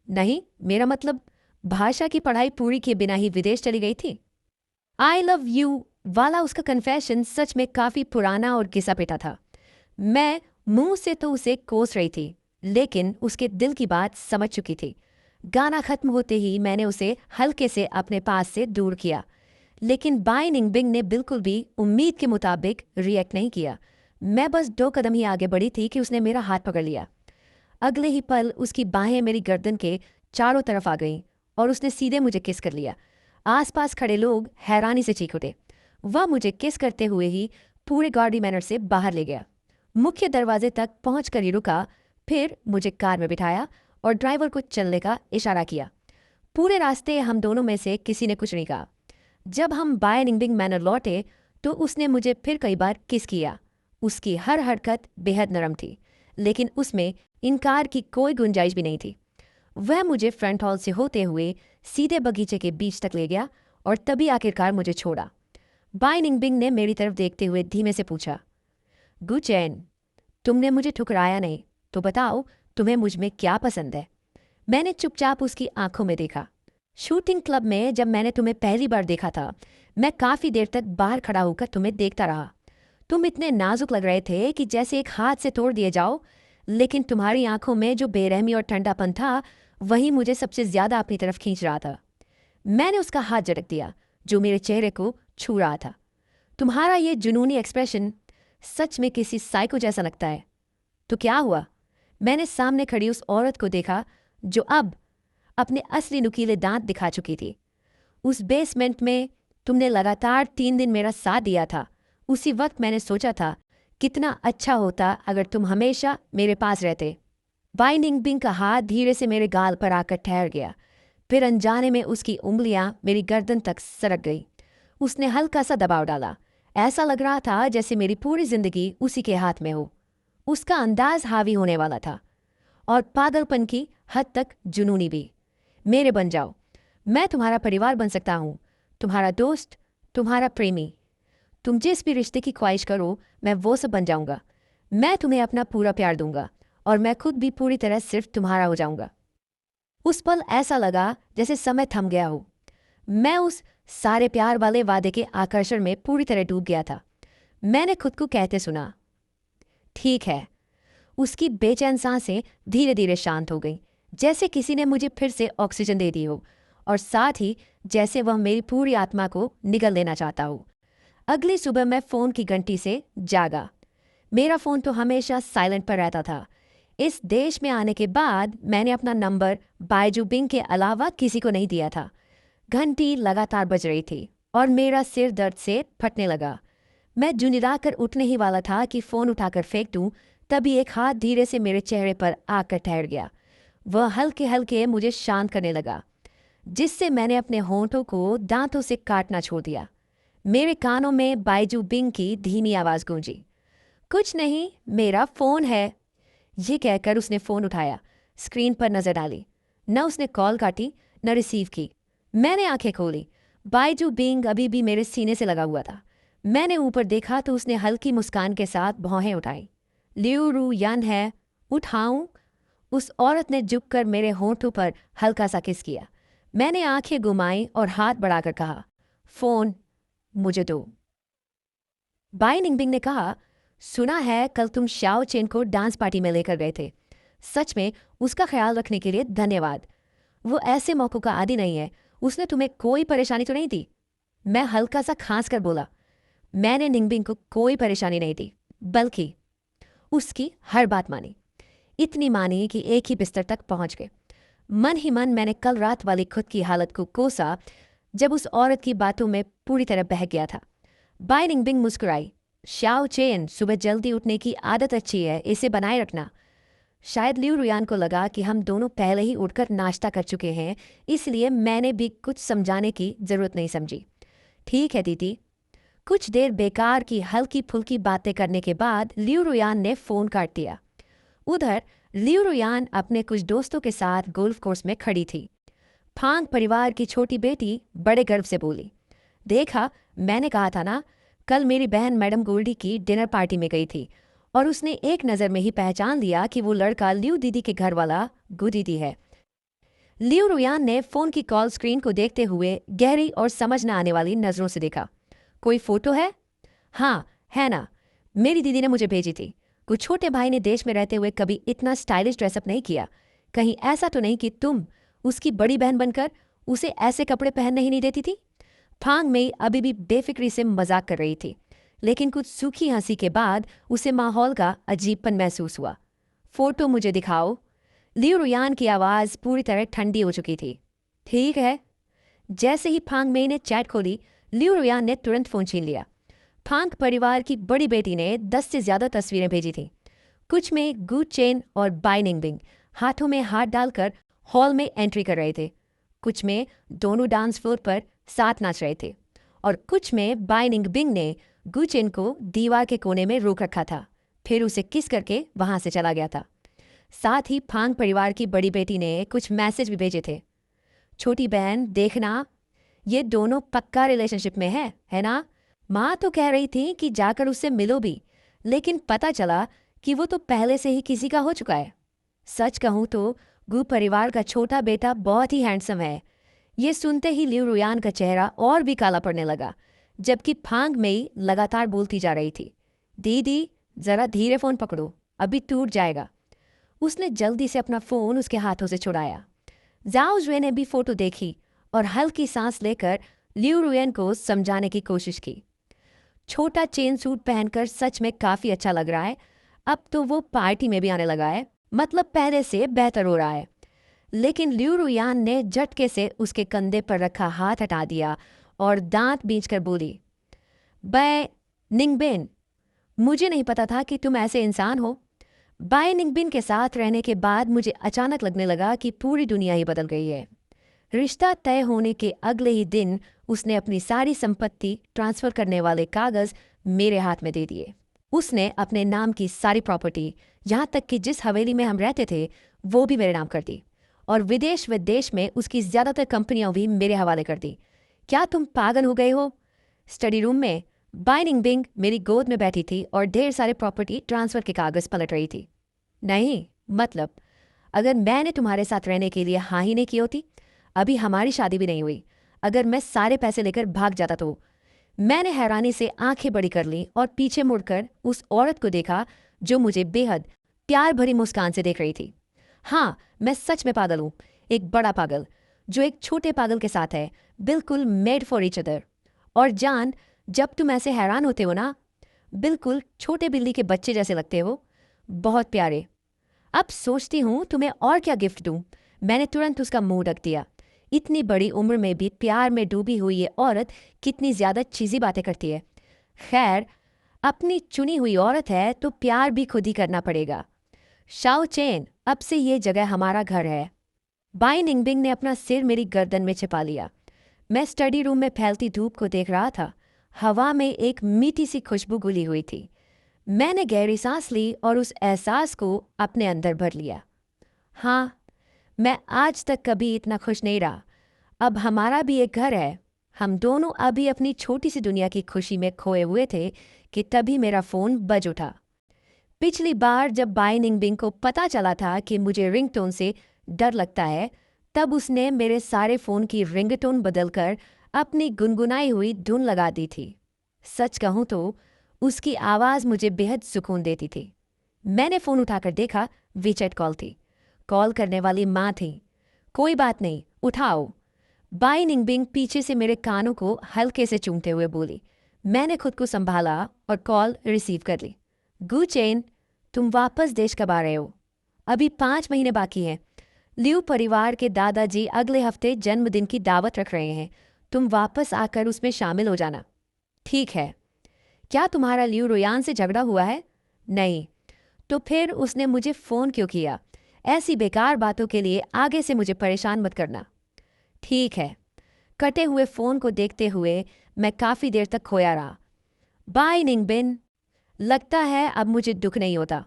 नहीं, मेरा मतलब भाषा की पढ़ाई पूरी किए बिना ही विदेश चली गई थी। आई लव यू वाला उसका कन्फेशन सच में काफ़ी पुराना और घिसा पिटा था। मैं मुंह से तो उसे कोस रही थी, लेकिन उसके दिल की बात समझ चुकी थी। गाना खत्म होते ही मैंने उसे हल्के से अपने पास से दूर किया, लेकिन बाई निंगबिंग ने बिल्कुल भी उम्मीद के मुताबिक रिएक्ट नहीं किया। मैं बस 2 कदम ही आगे बढ़ी थी कि उसने मेरा हाथ पकड़ लिया। अगले ही पल उसकी बाहें मेरी गर्दन के चारों तरफ आ गईं और उसने सीधे मुझे किस कर लिया। आसपास खड़े लोग हैरानी से चीख उठे। वह मुझे किस करते हुए ही पूरे गाड़ी मैनर से बाहर ले गया। मुख्य दरवाजे तक पहुंचकर ही रुका, फिर मुझे कार में बिठाया और ड्राइवर को चलने का इशारा किया। पूरे रास्ते हम दोनों में से किसी ने कुछ नहीं कहा। जब हम बाय निंगबिंग मैनर लौटे तो उसने मुझे फिर कई बार किस किया। उसकी हर हरकत बेहद नरम थी, लेकिन उसमें इनकार की कोई गुंजाइश भी नहीं थी। वह मुझे फ्रंट हॉल से होते हुए सीधे बगीचे के बीच तक ले गया और तभी आखिरकार मुझे छोड़ा। बाई निंगबिंग ने मेरी तरफ देखते हुए धीमे से पूछा, गु चैन, तुमने मुझे ठुकराया नहीं, तो बताओ तुम्हें मुझ में क्या पसंद है? मैंने चुपचाप उसकी आंखों में देखा। शूटिंग क्लब में जब मैंने तुम्हें पहली बार देखा था, मैं काफ़ी देर तक बाहर खड़ा होकर तुम्हें देखता रहा। तुम इतने नाजुक लग रहे थे कि जैसे एक हाथ से तोड़ दिए जाओ, लेकिन तुम्हारी आंखों में जो बेरहमी और ठंडापन था, वही मुझे सबसे ज़्यादा अपनी तरफ खींच रहा था। मैंने उसका हाथ झटक दिया जो मेरे चेहरे को छू रहा था। तुम्हारा ये जुनूनी एक्सप्रेशन सच में किसी साइको जैसा लगता है। तो क्या हुआ? मैंने सामने खड़ी उस औरत को देखा जो अब अपने असली नुकीले दांत दिखा चुकी थी। उस बेसमेंट में तुमने लगातार 3 दिन मेरा साथ दिया था। उसी वक्त मैंने सोचा था, कितना अच्छा होता अगर तुम हमेशा मेरे पास रहते। बाई निंगबिंग का हाथ धीरे से मेरे गाल पर आकर ठहर गया। फिर अनजाने में उसकी उंगलियां मेरी गर्दन तक सरक गई। उसने हल्का सा दबाव डाला। ऐसा लग रहा था जैसे मेरी पूरी जिंदगी उसी के हाथ में हो। उसका अंदाज हावी होने वाला था, और पागलपन की हद तक जुनूनी भी। मेरे बन जाओ, मैं तुम्हारा परिवार बन सकता हूँ, तुम्हारा दोस्त, तुम्हारा प्रेमी। तुम जिस भी रिश्ते की ख्वाहिश करो, मैं वो सब बन जाऊंगा। मैं तुम्हें अपना पूरा प्यार दूंगा, और मैं खुद भी पूरी तरह सिर्फ तुम्हारा हो जाऊंगा। उस पल ऐसा लगा जैसे समय थम गया हो। मैं उस सारे प्यार वाले वादे के आकर्षण में पूरी तरह डूब गया था। मैंने खुद को कहते सुना, ठीक है। उसकी बेचैन सांसें धीरे धीरे शांत हो गईं, जैसे किसी ने मुझे फिर से ऑक्सीजन दे दी हो, और साथ ही जैसे वह मेरी पूरी आत्मा को निगल लेना चाहता हो। अगली सुबह मैं फ़ोन की घंटी से जागा। मेरा फ़ोन तो हमेशा साइलेंट पर रहता था। इस देश में आने के बाद मैंने अपना नंबर बायजू बिंग के अलावा किसी को नहीं दिया था। घंटी लगातार बज रही थी और मेरा सिर दर्द से फटने लगा। मैं झुंझलाकर उठने ही वाला था कि फ़ोन उठाकर फेंक दूं, तभी एक हाथ धीरे से मेरे चेहरे पर आकर ठहर गया। वह हल्के हल्के मुझे शांत करने लगा, जिससे मैंने अपने होंठों को दांतों से काटना छोड़ दिया। मेरे कानों में बायजू बिंग की धीमी आवाज़ गूंजी, कुछ नहीं, मेरा फ़ोन है। ये कहकर उसने फ़ोन उठाया, स्क्रीन पर नज़र डाली। न उसने कॉल काटी, न रिसीव की। मैंने आंखें खोली। बायजू बिंग अभी भी मेरे सीने से लगा हुआ था। मैंने ऊपर देखा तो उसने हल्की मुस्कान के साथ भौहें उठाई। लियू रु यन है, उठाऊं? उस औरत ने झुककर मेरे होंठों पर हल्का सा किस किया। मैंने आंखें घुमाई और हाथ बढ़ाकर कहा, फ़ोन मुझे दो। बाई निंगबिंग ने कहा, सुना है कल तुम शाओ चेन को डांस पार्टी में लेकर गए थे। सच में उसका ख्याल रखने के लिए धन्यवाद। वो ऐसे मौक़ों का आदी नहीं है। उसने तुम्हें कोई परेशानी तो नहीं दी? मैं हल्का सा खांस कर बोला, मैंने निंगबिंग को कोई परेशानी नहीं दी, बल्कि उसकी हर बात मानी। इतनी मानी कि एक ही बिस्तर तक पहुंच गए। मन ही मन मैंने कल रात वाली खुद की हालत को कोसा, जब उस औरत की बातों में पूरी तरह बह गया था। बाई निंगबिंग मुस्कुराई, शाओ चेन, सुबह जल्दी उठने की आदत अच्छी है, इसे बनाए रखना। शायद लियू रुयान को लगा कि हम दोनों पहले ही उठकर नाश्ता कर चुके हैं, इसलिए मैंने भी कुछ समझाने की जरूरत नहीं समझी। ठीक है दीदी। कुछ देर बेकार की हल्की फुल्की बातें करने के बाद लियू रुयान ने फ़ोन काट दिया। उधर लियू रुयान अपने कुछ दोस्तों के साथ गोल्फ कोर्स में खड़ी थी। फांग परिवार की छोटी बेटी बड़े गर्व से बोली, देखा, मैंने कहा था ना, कल मेरी बहन मैडम गोल्डी की डिनर पार्टी में गई थी और उसने एक नज़र में ही पहचान लिया कि वो लड़का लियू दीदी के घर वाला गु दीदी है। लियू रुयान ने फ़ोन की कॉल स्क्रीन को देखते हुए गहरी और समझ न आने वाली नज़रों से देखा। कोई फ़ोटो है? हाँ, है ना, मेरी दीदी ने मुझे भेजी थी। कुछ छोटे भाई ने देश में रहते हुए कभी इतना स्टाइलिश ड्रेसअप नहीं किया। कहीं ऐसा तो नहीं कि तुम उसकी बड़ी बहन बनकर उसे ऐसे कपड़े पहनने ही नहीं देती थी? फांग मई अभी भी बेफिक्री से मजाक कर रही थी, लेकिन कुछ सूखी हंसी के बाद उसे माहौल का अजीबपन महसूस हुआ। फोटो मुझे दिखाओ। लियू रुयान की आवाज़ पूरी तरह ठंडी हो चुकी थी। ठीक है। जैसे ही फांग मई ने चैट खोली, लियू रुयान ने तुरंत फ़ोन छीन लिया। फांग परिवार की बड़ी बेटी ने 10 से ज़्यादा तस्वीरें भेजी थीं। कुछ में गु चेन और बाई निंगबिंग हाथों में हाथ डालकर हॉल में एंट्री कर रहे थे। कुछ में दोनों डांस फ्लोर पर साथ नाच रहे थे, और कुछ में बाई निंगबिंग ने गु चेन को दीवार के कोने में रोक रखा था, फिर उसे किस करके वहां से चला गया था। साथ ही फांग परिवार की बड़ी बेटी ने कुछ मैसेज भी भेजे थे। छोटी बहन, देखना, ये दोनों पक्का रिलेशनशिप में है ना? माँ तो कह रही थी कि जाकर उससे मिलो भी, लेकिन पता चला कि वो तो पहले से ही किसी का हो चुका है। सच कहूँ तो गु परिवार का छोटा बेटा बहुत ही हैंडसम है। ये सुनते ही लियू रुयान का चेहरा और भी काला पड़ने लगा, जबकि फांग मई लगातार बोलती जा रही थी, दीदी जरा धीरे फ़ोन पकड़ो, अभी टूट जाएगा। उसने जल्दी से अपना फ़ोन उसके हाथों से छुड़ाया। जाओ जुए ने भी फ़ोटो देखी और हल्की सांस लेकर लियू रुयान को समझाने की कोशिश की। छोटा चेन सूट पहनकर सच में काफ़ी अच्छा लग रहा है। अब तो वो पार्टी में भी आने लगा है, मतलब पहले से बेहतर हो रहा है। लेकिन लियू रुयान ने झटके से उसके कंधे पर रखा हाथ हटा दिया और दांत बींचकर बोली, निंगबिन, मुझे नहीं पता था कि तुम ऐसे इंसान हो। बाय निंगबिन के साथ रहने के बाद मुझे अचानक लगने लगा कि पूरी दुनिया ही बदल गई है। रिश्ता तय होने के अगले ही दिन उसने अपनी सारी संपत्ति ट्रांसफर करने वाले कागज मेरे हाथ में दे दिए। उसने अपने नाम की सारी प्रॉपर्टी, यहाँ तक कि जिस हवेली में हम रहते थे, वो भी मेरे नाम कर दी और विदेश विदेश में उसकी ज्यादातर कंपनियां भी मेरे हवाले कर दी। क्या तुम पागल हो गए हो? स्टडी रूम में बाय निंगबिन मेरी गोद में बैठी थी और ढेर सारे प्रॉपर्टी ट्रांसफर के कागज पलट रही थी। नहीं, मतलब अगर मैंने तुम्हारे साथ रहने के लिए हाँ ही नहीं की होती, अभी हमारी शादी भी नहीं हुई, अगर मैं सारे पैसे लेकर भाग जाता तो। मैंने हैरानी से आंखें बड़ी कर ली और पीछे मुड़कर उस औरत को देखा जो मुझे बेहद प्यार भरी मुस्कान से देख रही थी। हाँ, मैं सच में पागल हूँ, एक बड़ा पागल जो एक छोटे पागल के साथ है, बिल्कुल मेड फॉर ईच अदर। और जान, जब तुम ऐसे हैरान होते हो ना, बिल्कुल छोटे बिल्ली के बच्चे जैसे लगते हो, बहुत प्यारे। अब सोचती हूँ तुम्हें और क्या गिफ्ट दूँ। मैंने तुरंत उसका मुंह ढक दिया। इतनी बड़ी उम्र में भी प्यार में डूबी हुई ये औरत कितनी ज्यादा चीज़ी बातें करती है। खैर, अपनी चुनी हुई औरत है तो प्यार भी खुद ही करना पड़ेगा। शाओ चेन, अब से ये जगह हमारा घर है। बाय निंगबिन ने अपना सिर मेरी गर्दन में छिपा लिया। मैं स्टडी रूम में फैलती धूप को देख रहा था। हवा में एक मीठी सी खुशबू घुली हुई थी। मैंने गहरी सांस ली और उस एहसास को अपने अंदर भर लिया। हाँ, मैं आज तक कभी इतना खुश नहीं रहा। अब हमारा भी एक घर है। हम दोनों अभी अपनी छोटी सी दुनिया की खुशी में खोए हुए थे कि तभी मेरा फ़ोन बज उठा। पिछली बार जब बाय निंगबिन को पता चला था कि मुझे रिंगटोन से डर लगता है, तब उसने मेरे सारे फ़ोन की रिंगटोन बदलकर अपनी गुनगुनाई हुई धुन लगा दी थी। सच कहूँ तो उसकी आवाज़ मुझे बेहद सुकून देती थी। मैंने फ़ोन उठाकर देखा, वीचैट कॉल थी। कॉल करने वाली माँ थी। कोई बात नहीं, उठाओ। बाय निंगबिन पीछे से मेरे कानों को हल्के से चूमते हुए बोली। मैंने खुद को संभाला और कॉल रिसीव कर ली। गु चेन, तुम वापस देश कब आ रहे हो? अभी 5 महीने बाकी हैं। लियू परिवार के दादाजी अगले हफ्ते जन्मदिन की दावत रख रहे हैं। तुम वापस आकर उसमें शामिल हो जाना। ठीक है। क्या तुम्हारा लियू रोयान से झगड़ा हुआ है? नहीं। तो फिर उसने मुझे फ़ोन क्यों किया? ऐसी बेकार बातों के लिए आगे से मुझे परेशान मत करना। ठीक है। कटे हुए फ़ोन को देखते हुए मैं काफ़ी देर तक खोया रहा। बाय निंगबिन, लगता है अब मुझे दुख नहीं होता।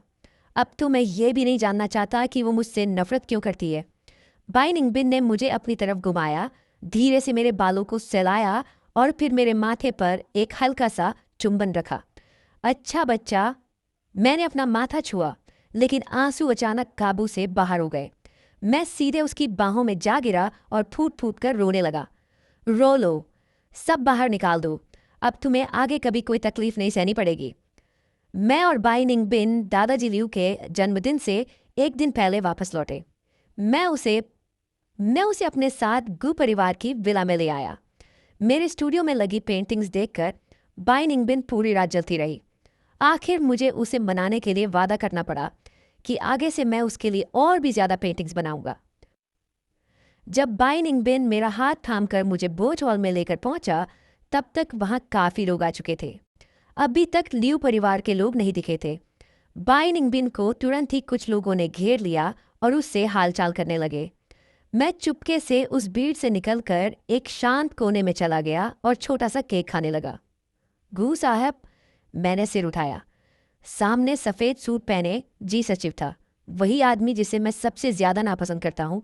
अब तो मैं ये भी नहीं जानना चाहता कि वो मुझसे नफरत क्यों करती है। बाय निंगबिन ने मुझे अपनी तरफ घुमाया, धीरे से मेरे बालों को सहलाया और फिर मेरे माथे पर एक हल्का सा चुंबन रखा। अच्छा बच्चा। मैंने अपना माथा छुआ, लेकिन आंसू अचानक काबू से बाहर हो गए। मैं सीधे उसकी बाहों में जा गिरा और फूट फूट कर रोने लगा। रो लो, सब बाहर निकाल दो। अब तुम्हें आगे कभी कोई तकलीफ नहीं सहनी पड़ेगी। मैं और बाय निंगबिन दादाजी लियू के जन्मदिन से एक दिन पहले वापस लौटे। मैं उसे अपने साथ गु परिवार की विला में ले आया। मेरे स्टूडियो में लगी पेंटिंग्स देखकर बाय निंगबिन पूरी रात जलती रही। आखिर मुझे उसे मनाने के लिए वादा करना पड़ा कि आगे से मैं उसके लिए और भी ज्यादा पेंटिंग्स बनाऊंगा। जब बाय निंगबिन मेरा हाथ थामकर मुझे बोट हॉल में लेकर पहुंचा, तब तक वहां काफी लोग आ चुके थे। अभी तक लियू परिवार के लोग नहीं दिखे थे। बाय निंगबिन को तुरंत ही कुछ लोगों ने घेर लिया और उससे हालचाल करने लगे। मैं चुपके से उस भीड़ से निकलकर एक शांत कोने में चला गया और छोटा सा केक खाने लगा। गू साहब, मैंने सिर उठाया। सामने सफ़ेद सूट पहने जी सचिव था, वही आदमी जिसे मैं सबसे ज्यादा नापसंद करता हूँ।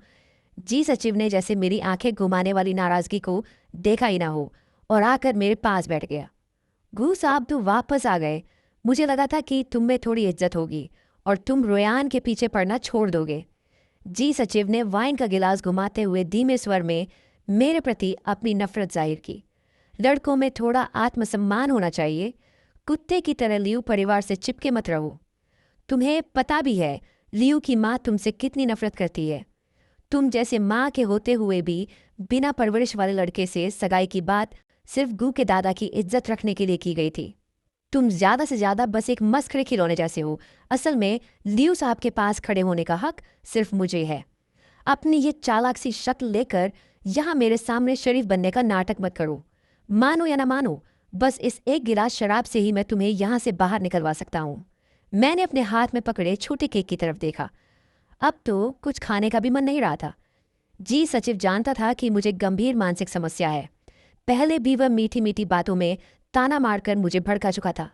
जी सचिव ने जैसे मेरी आंखें घुमाने वाली नाराजगी को देखा ही ना हो और आकर मेरे पास बैठ गया। गू साहब, तो वापस आ गए। मुझे लगा था कि तुम में थोड़ी इज्जत होगी और तुम रोयान के पीछे पड़ना छोड़ दोगे। जी सचिव ने वाइन का गिलास घुमाते हुए धीमे स्वर में मेरे प्रति अपनी नफरत जाहिर की। लड़कों में थोड़ा आत्मसम्मान होना चाहिए। कुत्ते की तरह लियू परिवार से चिपके मत रहो। तुम्हें पता भी है लियू की माँ तुमसे कितनी नफरत करती है। तुम जैसे माँ के होते हुए भी बिना परवरिश वाले लड़के से सगाई की बात सिर्फ गू के दादा की इज्जत रखने के लिए की गई थी। तुम ज्यादा से ज्यादा बस एक मस्खरे खिलौने जैसे हो। असल में लियू साहब के पास खड़े होने का हक सिर्फ मुझे है। अपनी ये चालाक सी शक्ल लेकर यहाँ मेरे सामने शरीफ बनने का नाटक मत करो। मानो या ना मानो, बस इस एक गिलास शराब से ही मैं तुम्हें यहाँ से बाहर निकलवा सकता हूँ। मैंने अपने हाथ में पकड़े छोटे केक की तरफ देखा। अब तो कुछ खाने का भी मन नहीं रहा था। जी सचिव जानता था कि मुझे गंभीर मानसिक समस्या है। पहले भी वह मीठी मीठी बातों में ताना मारकर मुझे भड़का चुका था।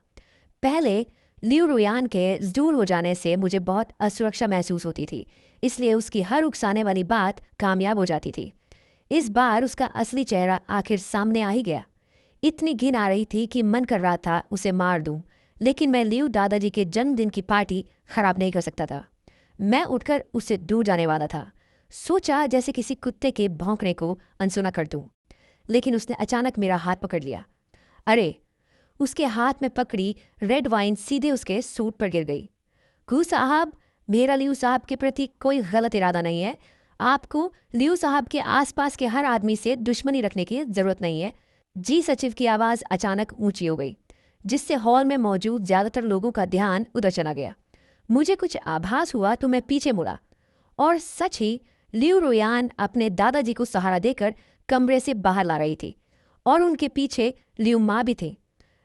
पहले लियू रुयान के दूर हो जाने से मुझे बहुत असुरक्षा महसूस होती थी, इसलिए उसकी हर उकसाने वाली बात कामयाब हो जाती थी। इस बार उसका असली चेहरा आखिर सामने आ ही गया। इतनी घिन आ रही थी कि मन कर रहा था उसे मार दूं, लेकिन मैं लियू दादाजी के जन्मदिन की पार्टी खराब नहीं कर सकता था। मैं उठकर उससे दूर जाने वाला था। सोचा जैसे किसी कुत्ते के भौंकने को अनसुना कर दूं, लेकिन उसने अचानक मेरा हाथ पकड़ लिया। अरे! उसके हाथ में पकड़ी रेड वाइन सीधे उसके सूट पर गिर गई। कू साहब, मेरा लियू साहब के प्रति कोई गलत इरादा नहीं है। आपको लियू साहब के आसपास के हर आदमी से दुश्मनी रखने की जरूरत नहीं है। जी सचिव की आवाज़ अचानक ऊंची हो गई, जिससे हॉल में मौजूद ज्यादातर लोगों का ध्यान उधर चला गया। मुझे कुछ आभास हुआ तो मैं पीछे मुड़ा, और सच ही लियू रोयान अपने दादाजी को सहारा देकर कमरे से बाहर ला रही थी, और उनके पीछे लियू माँ भी थी।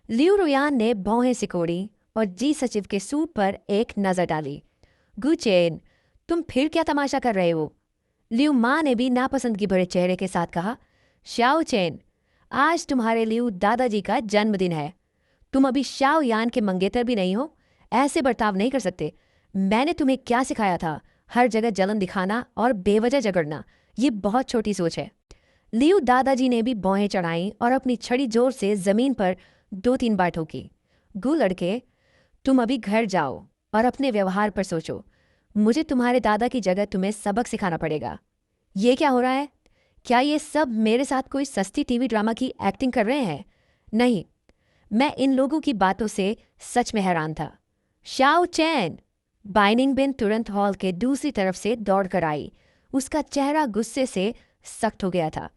लियू रोयान ने भौहें सिकोड़ी और जी सचिव के सूट पर एक नज़र डाली। गुचेन, तुम फिर क्या तमाशा कर रहे हो? लियू माँ ने भी नापसंदगी भरे चेहरे के साथ कहा। शाओ चेन, आज तुम्हारे लियू दादाजी का जन्मदिन है। तुम अभी शाओ यान के मंगेतर भी नहीं हो। ऐसे बर्ताव नहीं कर सकते। मैंने तुम्हें क्या सिखाया था? हर जगह जलन दिखाना और बेवजह झगड़ना, ये बहुत छोटी सोच है। लियू दादाजी ने भी भौहें चढ़ाई और अपनी छड़ी जोर से जमीन पर 2-3 बार ठोकी। गू लड़के, तुम अभी घर जाओ और अपने व्यवहार पर सोचो। मुझे तुम्हारे दादा की जगह तुम्हें सबक सिखाना पड़ेगा। ये क्या हो रहा है? क्या ये सब मेरे साथ कोई सस्ती टीवी ड्रामा की एक्टिंग कर रहे हैं? नहीं, मैं इन लोगों की बातों से सच में हैरान था। शाओ चैन! बाइनिंग बिन तुरंत हॉल के दूसरी तरफ से दौड़ कर आई। उसका चेहरा गुस्से से सख्त हो गया था।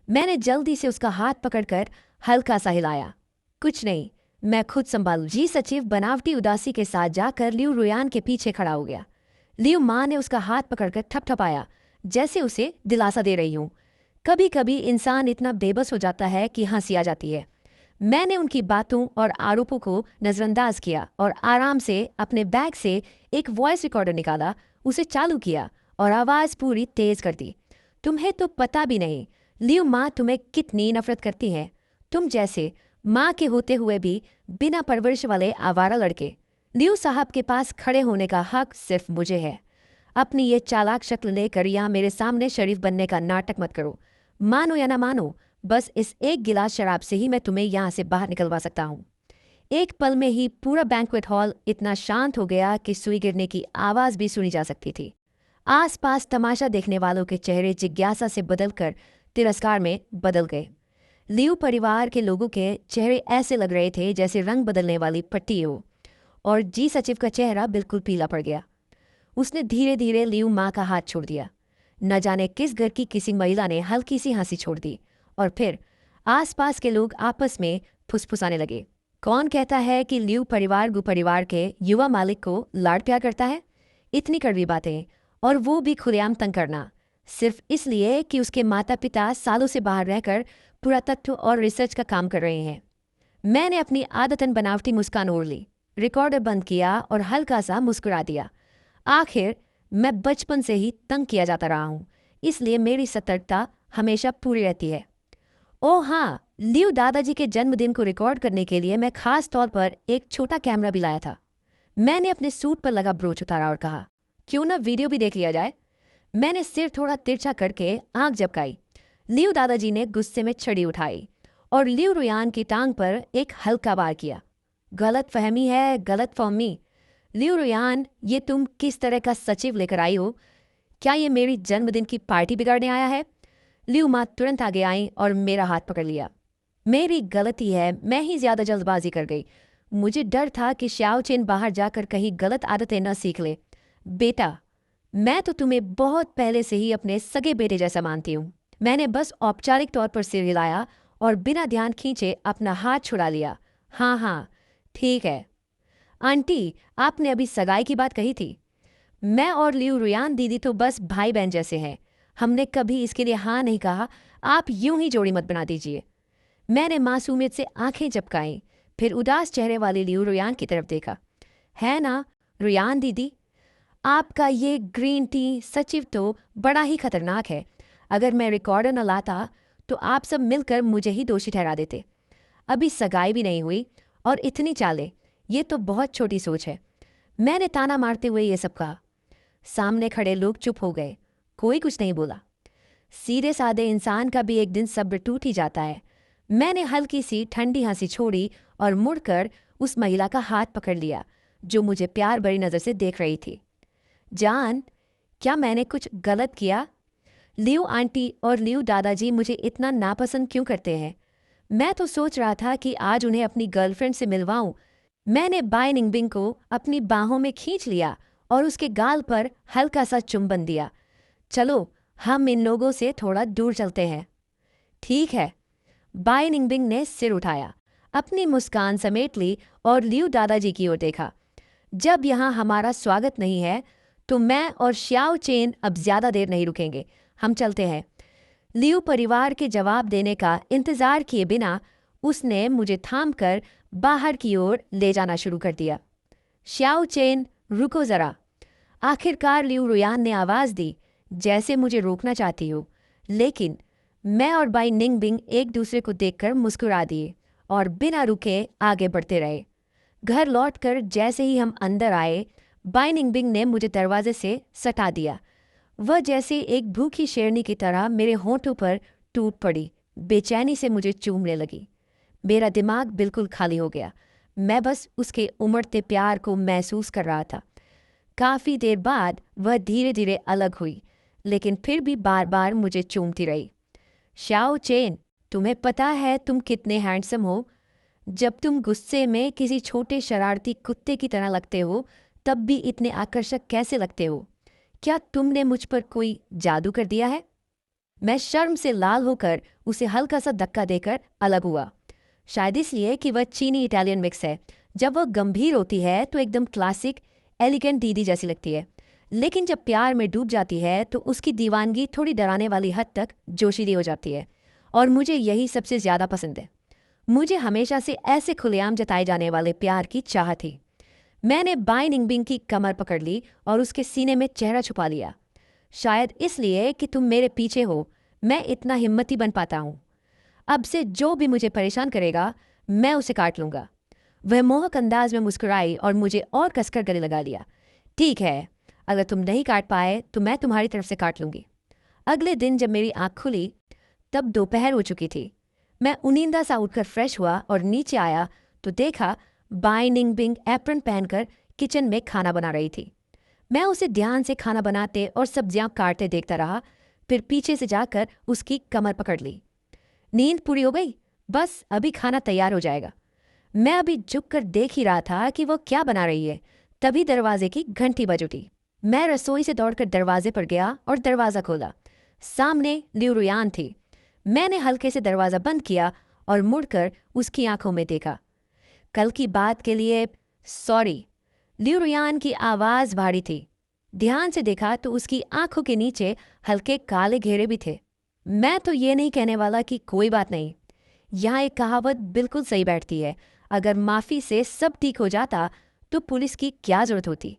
मैंने जल्दी से उसका हाथ पकड़कर हल्का सा हिलाया। कुछ नहीं, मैं खुद संभालू। जी सचिव बनावटी उदासी के साथ जाकर लियू रुयान के पीछे खड़ा हो गया। लियू माँ ने उसका हाथ पकड़कर थपथपाया, जैसे उसे दिलासा दे रही हूं। कभी कभी इंसान इतना बेबस हो जाता है कि हंसी आ जाती है। मैंने उनकी बातों और आरोपों को नजरअंदाज किया और आराम से अपने बैग से एक वॉइस रिकॉर्डर निकाला, उसे चालू किया और आवाज़ पूरी तेज कर दी। तुम्हें तो पता भी नहीं लियू माँ तुम्हें कितनी नफरत करती है। तुम जैसे माँ के होते हुए भी बिना परवरिश वाले आवारा लड़के। लियू साहब के पास खड़े होने का हक सिर्फ मुझे है। अपनी ये चालाक शक्ल लेकर यहाँ मेरे सामने शरीफ बनने का नाटक मत करो। मानो या ना मानो, बस इस एक गिलास शराब से ही मैं तुम्हें यहाँ से बाहर निकलवा सकता हूँ। एक पल में ही पूरा बैंक्वेट हॉल इतना शांत हो गया कि सुई गिरने की आवाज़ भी सुनी जा सकती थी। आसपास तमाशा देखने वालों के चेहरे जिज्ञासा से बदलकर तिरस्कार में बदल गए। लियू परिवार के लोगों के चेहरे ऐसे लग रहे थे जैसे रंग बदलने वाली पट्टी हो, और जी सचिव का चेहरा बिल्कुल पीला पड़ गया। उसने धीरे धीरे लियू माँ का हाथ छोड़ दिया। न जाने किस घर की किसी महिला ने हल्की सी हंसी छोड़ दी, और फिर आसपास के लोग आपस में फुसफुसाने लगे। कौन कहता है कि लियू परिवार गु परिवार के युवा मालिक को लाड़ प्यार करता है? इतनी कड़वी बातें, और वो भी खुलेआम तंग करना, सिर्फ इसलिए कि उसके माता पिता सालों से बाहर रहकर पुरातत्व और रिसर्च का काम कर रहे हैं। मैंने अपनी आदतन बनावटी मुस्कान ओढ़ ली, रिकॉर्डर बंद किया और हल्का सा मुस्कुरा दिया। आखिर मैं बचपन से ही तंग किया जाता रहा हूँ, इसलिए मेरी सतर्कता हमेशा पूरी रहती है। ओह हाँ, लियू दादाजी के जन्मदिन को रिकॉर्ड करने के लिए मैं खास तौर पर एक छोटा कैमरा भी लाया था। मैंने अपने सूट पर लगा ब्रोच उतारा और कहा, क्यों ना वीडियो भी देख लिया जाए। मैंने सिर थोड़ा तिरछा करके आंख झपकाई। लियू दादाजी ने गुस्से में छड़ी उठाई और लियू रुयान की टांग पर एक हल्का वार किया। गलत फहमी है, गलत फहमी। लियू रुयान, ये तुम किस तरह का सचिव लेकर आई हो? क्या ये मेरी जन्मदिन की पार्टी बिगाड़ने आया है? लियू माँ तुरंत आगे आई और मेरा हाथ पकड़ लिया। मेरी गलती है, मैं ही ज्यादा जल्दबाजी कर गई। मुझे डर था कि श्याओ चेन बाहर जाकर कहीं गलत आदतें न सीख ले। बेटा, मैं तो तुम्हें बहुत पहले से ही अपने सगे बेटे जैसा मानती हूँ। मैंने बस औपचारिक तौर पर सिर हिलाया और बिना ध्यान खींचे अपना हाथ छुड़ा लिया। हाँ हाँ, ठीक है। आंटी, आपने अभी सगाई की बात कही थी। मैं और लियू रुयान दीदी तो बस भाई बहन जैसे हैं। हमने कभी इसके लिए हाँ नहीं कहा। आप यूं ही जोड़ी मत बना दीजिए। मैंने मासूमियत से आंखें झपकाईं, फिर उदास चेहरे वाली लियू रुयान की तरफ देखा। है ना रुयान दीदी, आपका ये ग्रीन टी सचिव तो बड़ा ही खतरनाक है। अगर मैं रिकॉर्डर न लाता तो आप सब मिलकर मुझे ही दोषी ठहरा देते। अभी सगाई भी नहीं हुई और इतनी चालें, ये तो बहुत छोटी सोच है। मैंने ताना मारते हुए ये सब कहा। सामने खड़े लोग चुप हो गए, कोई कुछ नहीं बोला। सीधे साधे इंसान का भी एक दिन सब्र टूट ही जाता है। मैंने हल्की सी ठंडी हंसी छोड़ी और मुड़कर उस महिला का हाथ पकड़ लिया जो मुझे प्यार भरी नज़र से देख रही थी। जान, क्या मैंने कुछ गलत किया? लियू आंटी और लियू दादाजी मुझे इतना नापसंद क्यों करते हैं? मैं तो सोच रहा था कि आज उन्हें अपनी गर्लफ्रेंड से मिलवाऊं। मैंने बाय निंगबिंग को अपनी बाहों में खींच लिया और उसके गाल पर हल्का सा चुंबन दिया। चलो, हम इन लोगों से थोड़ा दूर चलते हैं। ठीक है। बाय निंगबिंग ने सिर उठाया, अपनी मुस्कान समेट ली और लियू दादाजी की ओर देखा। जब यहाँ हमारा स्वागत नहीं है तो मैं और श्याओ चेन अब ज्यादा देर नहीं रुकेंगे, हम चलते हैं। लियू परिवार के जवाब देने का इंतजार किए बिना उसने मुझे थामकर बाहर की ओर ले जाना शुरू कर दिया। श्याओ चेन, रुको जरा। आखिरकार लियू रुयान ने आवाज दी, जैसे मुझे रोकना चाहती हो। लेकिन मैं और बाई निंगबिंग एक दूसरे को देखकर मुस्कुरा दिए और बिना रुके आगे बढ़ते रहे। घर लौटकर जैसे ही हम अंदर आए, बाई निंगबिंग ने मुझे दरवाजे से सटा दिया। वह जैसे एक भूखी शेरनी की तरह मेरे होंठों पर टूट पड़ी, बेचैनी से मुझे चूमने लगी। मेरा दिमाग बिल्कुल खाली हो गया। मैं बस उसके उमड़ते प्यार को महसूस कर रहा था। काफ़ी देर बाद वह धीरे धीरे अलग हुई, लेकिन फिर भी बार बार मुझे चूमती रही। श्याओ चेन, तुम्हें पता है तुम कितने हैंडसम हो? जब तुम गुस्से में किसी छोटे शरारती कुत्ते की तरह लगते हो, तब भी इतने आकर्षक कैसे लगते हो? क्या तुमने मुझ पर कोई जादू कर दिया है? मैं शर्म से लाल होकर उसे हल्का सा धक्का देकर अलग हुआ। शायद इसलिए कि वह चीनी इटालियन मिक्स है। जब वह गंभीर होती है तो एकदम क्लासिक एलिगेंट दीदी जैसी लगती है, लेकिन जब प्यार में डूब जाती है तो उसकी दीवानगी थोड़ी डराने वाली हद तक जोशीली हो जाती है। और मुझे यही सबसे ज़्यादा पसंद है। मुझे हमेशा से ऐसे खुलेआम जताए जाने वाले प्यार की चाह थी। मैंने बाई निंगबिंग की कमर पकड़ ली और उसके सीने में चेहरा छुपा लिया। शायद इसलिए कि तुम मेरे पीछे हो, मैं इतना हिम्मती बन पाता हूँ। अब से जो भी मुझे परेशान करेगा, मैं उसे काट लूँगा। वह मोहक अंदाज में मुस्कुराई और मुझे और कसकर गले लगा लिया। ठीक है, अगर तुम नहीं काट पाए तो मैं तुम्हारी तरफ से काट लूँगी। अगले दिन जब मेरी आँख खुली तब दोपहर हो चुकी थी। मैं उनींदा सा उठकर फ्रेश हुआ और नीचे आया तो देखा बाई निंगबिंग एप्रन पहनकर किचन में खाना बना रही थी। मैं उसे ध्यान से खाना बनाते और सब्जियां काटते देखता रहा, फिर पीछे से जाकर उसकी कमर पकड़ ली। नींद पूरी हो गई, बस अभी खाना तैयार हो जाएगा। मैं अभी झुककर देख ही रहा था कि वो क्या बना रही है, तभी दरवाजे की घंटी बज उठी। मैं रसोई से दौड़कर दरवाजे पर गया और दरवाज़ा खोला। सामने लियू रुयान थी। मैंने हल्के से दरवाज़ा बंद किया और मुड़कर उसकी आंखों में देखा। कल की बात के लिए सॉरी। लियू रुयान की आवाज़ भारी थी। ध्यान से देखा तो उसकी आंखों के नीचे हल्के काले घेरे भी थे। मैं तो ये नहीं कहने वाला कि कोई बात नहीं। यहाँ एक कहावत बिल्कुल सही बैठती है, अगर माफ़ी से सब ठीक हो जाता तो पुलिस की क्या ज़रूरत होती।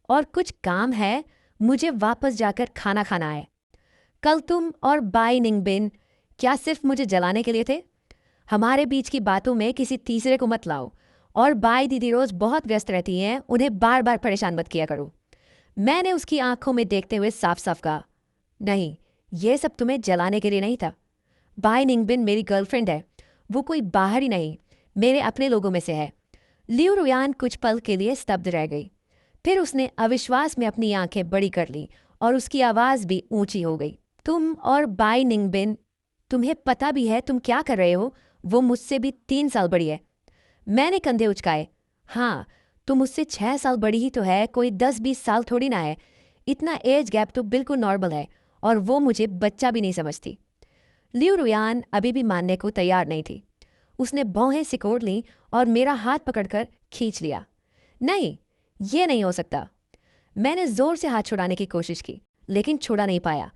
और कुछ काम है, मुझे वापस जाकर खाना खाना है। कल तुम और बाई निंगबिन क्या सिर्फ मुझे जलाने के लिए थे? हमारे बीच की बातों में किसी तीसरे को मत लाओ। और बाई दीदी रोज़ बहुत व्यस्त रहती हैं, उन्हें बार बार परेशान मत किया करो। मैंने उसकी आंखों में देखते हुए साफ साफ कहा, नहीं, ये सब तुम्हें जलाने के लिए नहीं था। बाई निंगबिन मेरी गर्लफ्रेंड है, वो कोई बाहर ही नहीं, मेरे अपने लोगों में से है। लियू रुयान कुछ पल के लिए स्तब्ध रह गई। फिर उसने अविश्वास में अपनी आंखें बड़ी कर लीं और उसकी आवाज़ भी ऊंची हो गई। तुम और बाई निंगबिन, तुम्हें पता भी है तुम क्या कर रहे हो? वो मुझसे भी 3 साल बड़ी है। मैंने कंधे उचकाए। हाँ, तुम मुझसे 6 साल बड़ी ही तो है, कोई 10-20 साल थोड़ी ना है। इतना एज गैप तो बिल्कुल नॉर्मल है और वो मुझे बच्चा भी नहीं समझती। लियू रुयान अभी भी मानने को तैयार नहीं थी। उसने भौहें सिकोड़ लीं और मेरा हाथ पकड़कर खींच लिया। नहीं, ये नहीं हो सकता। मैंने जोर से हाथ छुड़ाने की कोशिश की, लेकिन छुड़ा नहीं पाया।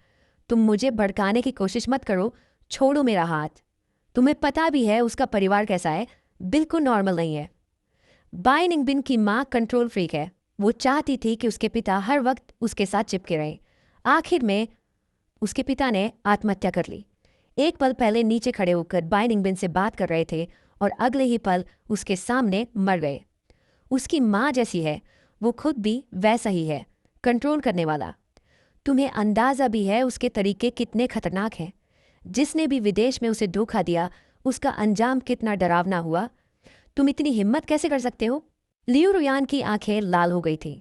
तुम मुझे भड़काने की कोशिश मत करो, छोड़ो मेरा हाथ। तुम्हें पता भी है उसका परिवार कैसा है, बिल्कुल नॉर्मल नहीं है। बाई निंगबिन की माँ कंट्रोल फ्रीक है। वो चाहती थी कि उसके पिता हर वक्त उसके साथ चिपके रहे। आखिर में उसके पिता ने आत्महत्या कर ली। एक पल पहले नीचे खड़े होकर बाई निंगबिन से बात कर रहे थे और अगले ही पल उसके सामने मर गए। उसकी माँ जैसी है, वो खुद भी वैसा ही है, कंट्रोल करने वाला। तुम्हें अंदाजा भी है उसके तरीके कितने खतरनाक हैं। जिसने भी विदेश में उसे धोखा दिया, उसका अंजाम कितना डरावना हुआ। तुम इतनी हिम्मत कैसे कर सकते हो? लियू रुयान की आंखें लाल हो गई थी।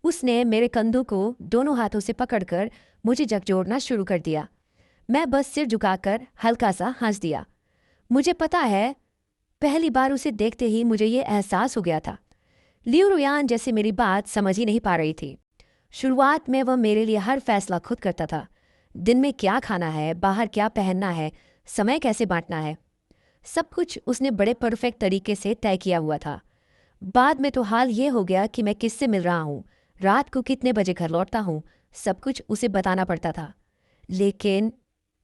उसने मेरे कंधों को दोनों हाथों से पकड़कर मुझे झकझोरना शुरू कर दिया। मैं बस सिर झुकाकर हल्का सा हंस दिया। मुझे पता है, पहली बार उसे देखते ही मुझे ये एहसास हो गया था। लियू रुयान जैसे मेरी बात समझ ही नहीं पा रही थी। शुरुआत में वह मेरे लिए हर फैसला खुद करता था। दिन में क्या खाना है, बाहर क्या पहनना है, समय कैसे बांटना है, सब कुछ उसने बड़े परफेक्ट तरीके से तय किया हुआ था। बाद में तो हाल ये हो गया कि मैं किससे मिल रहा हूँ, रात को कितने बजे घर लौटता हूँ, सब कुछ उसे बताना पड़ता था। लेकिन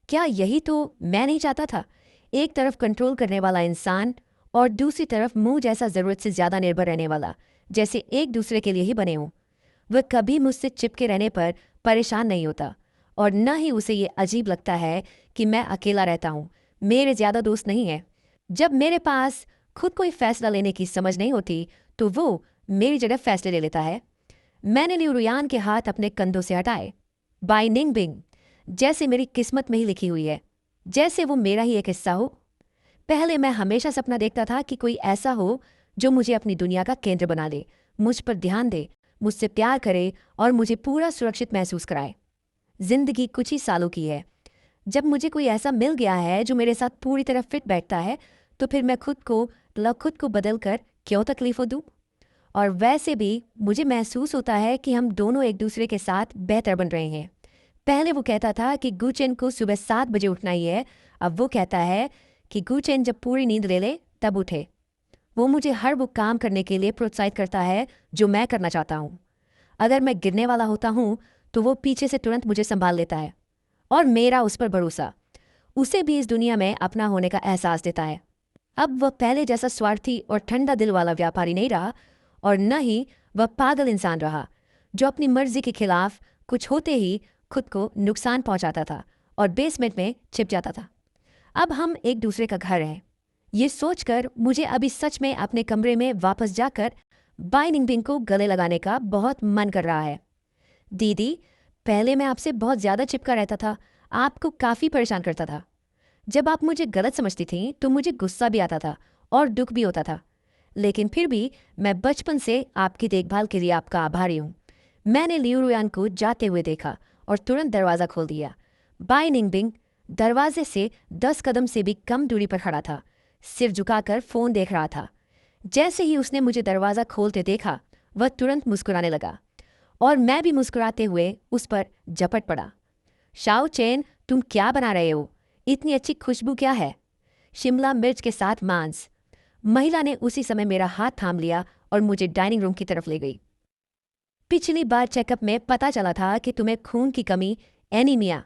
क्या यही तो मैं नहीं चाहता था? एक तरफ कंट्रोल करने वाला इंसान और दूसरी तरफ मुंह जैसा ज़रूरत से ज़्यादा निर्भर रहने वाला, जैसे एक दूसरे के लिए ही बने हों। वह कभी मुझसे चिपके रहने पर परेशान नहीं होता और न ही उसे ये अजीब लगता है कि मैं अकेला रहता हूँ, मेरे ज़्यादा दोस्त नहीं हैं। जब मेरे पास खुद कोई फैसला लेने की समझ नहीं होती तो वो मेरी जगह फैसले ले लेता है। मैंने लियू रुयान के हाथ अपने कंधों से हटाए। बाई निंगबिंग, जैसे मेरी किस्मत में ही लिखी हुई है, जैसे वो मेरा ही एक हिस्सा हो। पहले मैं हमेशा सपना देखता था कि कोई ऐसा हो जो मुझे अपनी दुनिया का केंद्र बना ले, मुझ पर ध्यान दे, मुझसे प्यार करे और मुझे पूरा सुरक्षित महसूस कराए। जिंदगी कुछ ही सालों की है। जब मुझे कोई ऐसा मिल गया है जो मेरे साथ पूरी तरह फिट बैठता है, तो फिर मैं खुद को बदल कर क्यों तकलीफों दूँ? और वैसे भी मुझे महसूस होता है कि हम दोनों एक दूसरे के साथ बेहतर बन रहे हैं। पहले वो कहता था कि गुचेन को सुबह 7 बजे उठना ही है, अब वो कहता है कि गुचेन जब पूरी नींद ले ले तब उठे। वो मुझे हर वो काम करने के लिए प्रोत्साहित करता है जो मैं करना चाहता हूँ। अगर मैं गिरने वाला होता हूँ तो वो पीछे से तुरंत मुझे संभाल लेता है और मेरा उस पर भरोसा उसे भी इस दुनिया में अपना होने का एहसास देता है। अब वह पहले जैसा स्वार्थी और ठंडा दिल वाला व्यापारी नहीं रहा और न ही वह पागल इंसान रहा जो अपनी मर्जी के खिलाफ कुछ होते ही खुद को नुकसान पहुंचाता था और बेसमेंट में छिप जाता था। अब हम एक दूसरे का घर हैं। ये सोचकर मुझे अभी सच में अपने कमरे में वापस जाकर बाई निंगबिंग को गले लगाने का बहुत मन कर रहा है। दीदी, पहले मैं आपसे बहुत ज़्यादा चिपका रहता था, आपको काफ़ी परेशान करता था। जब आप मुझे गलत समझती थीं तो मुझे गुस्सा भी आता था और दुख भी होता था, लेकिन फिर भी मैं बचपन से आपकी देखभाल के लिए आपका आभारी हूँ। मैंने लियू रुयान को जाते हुए देखा और तुरंत दरवाज़ा खोल दिया। बाई निंगबिंग दरवाजे से 10 कदम से भी कम दूरी पर खड़ा था, सिर झुकाकर फ़ोन देख रहा था। जैसे ही उसने मुझे दरवाज़ा खोलते देखा, वह तुरंत मुस्कुराने लगा और मैं भी मुस्कुराते हुए उस पर झपट पड़ा। शाओ चेन, तुम क्या बना रहे हो? इतनी अच्छी खुशबू क्या है? शिमला मिर्च के साथ मांस। महिला ने उसी समय मेरा हाथ थाम लिया और मुझे डाइनिंग रूम की तरफ ले गई। पिछली बार चेकअप में पता चला था कि तुम्हें खून की कमी, एनीमिया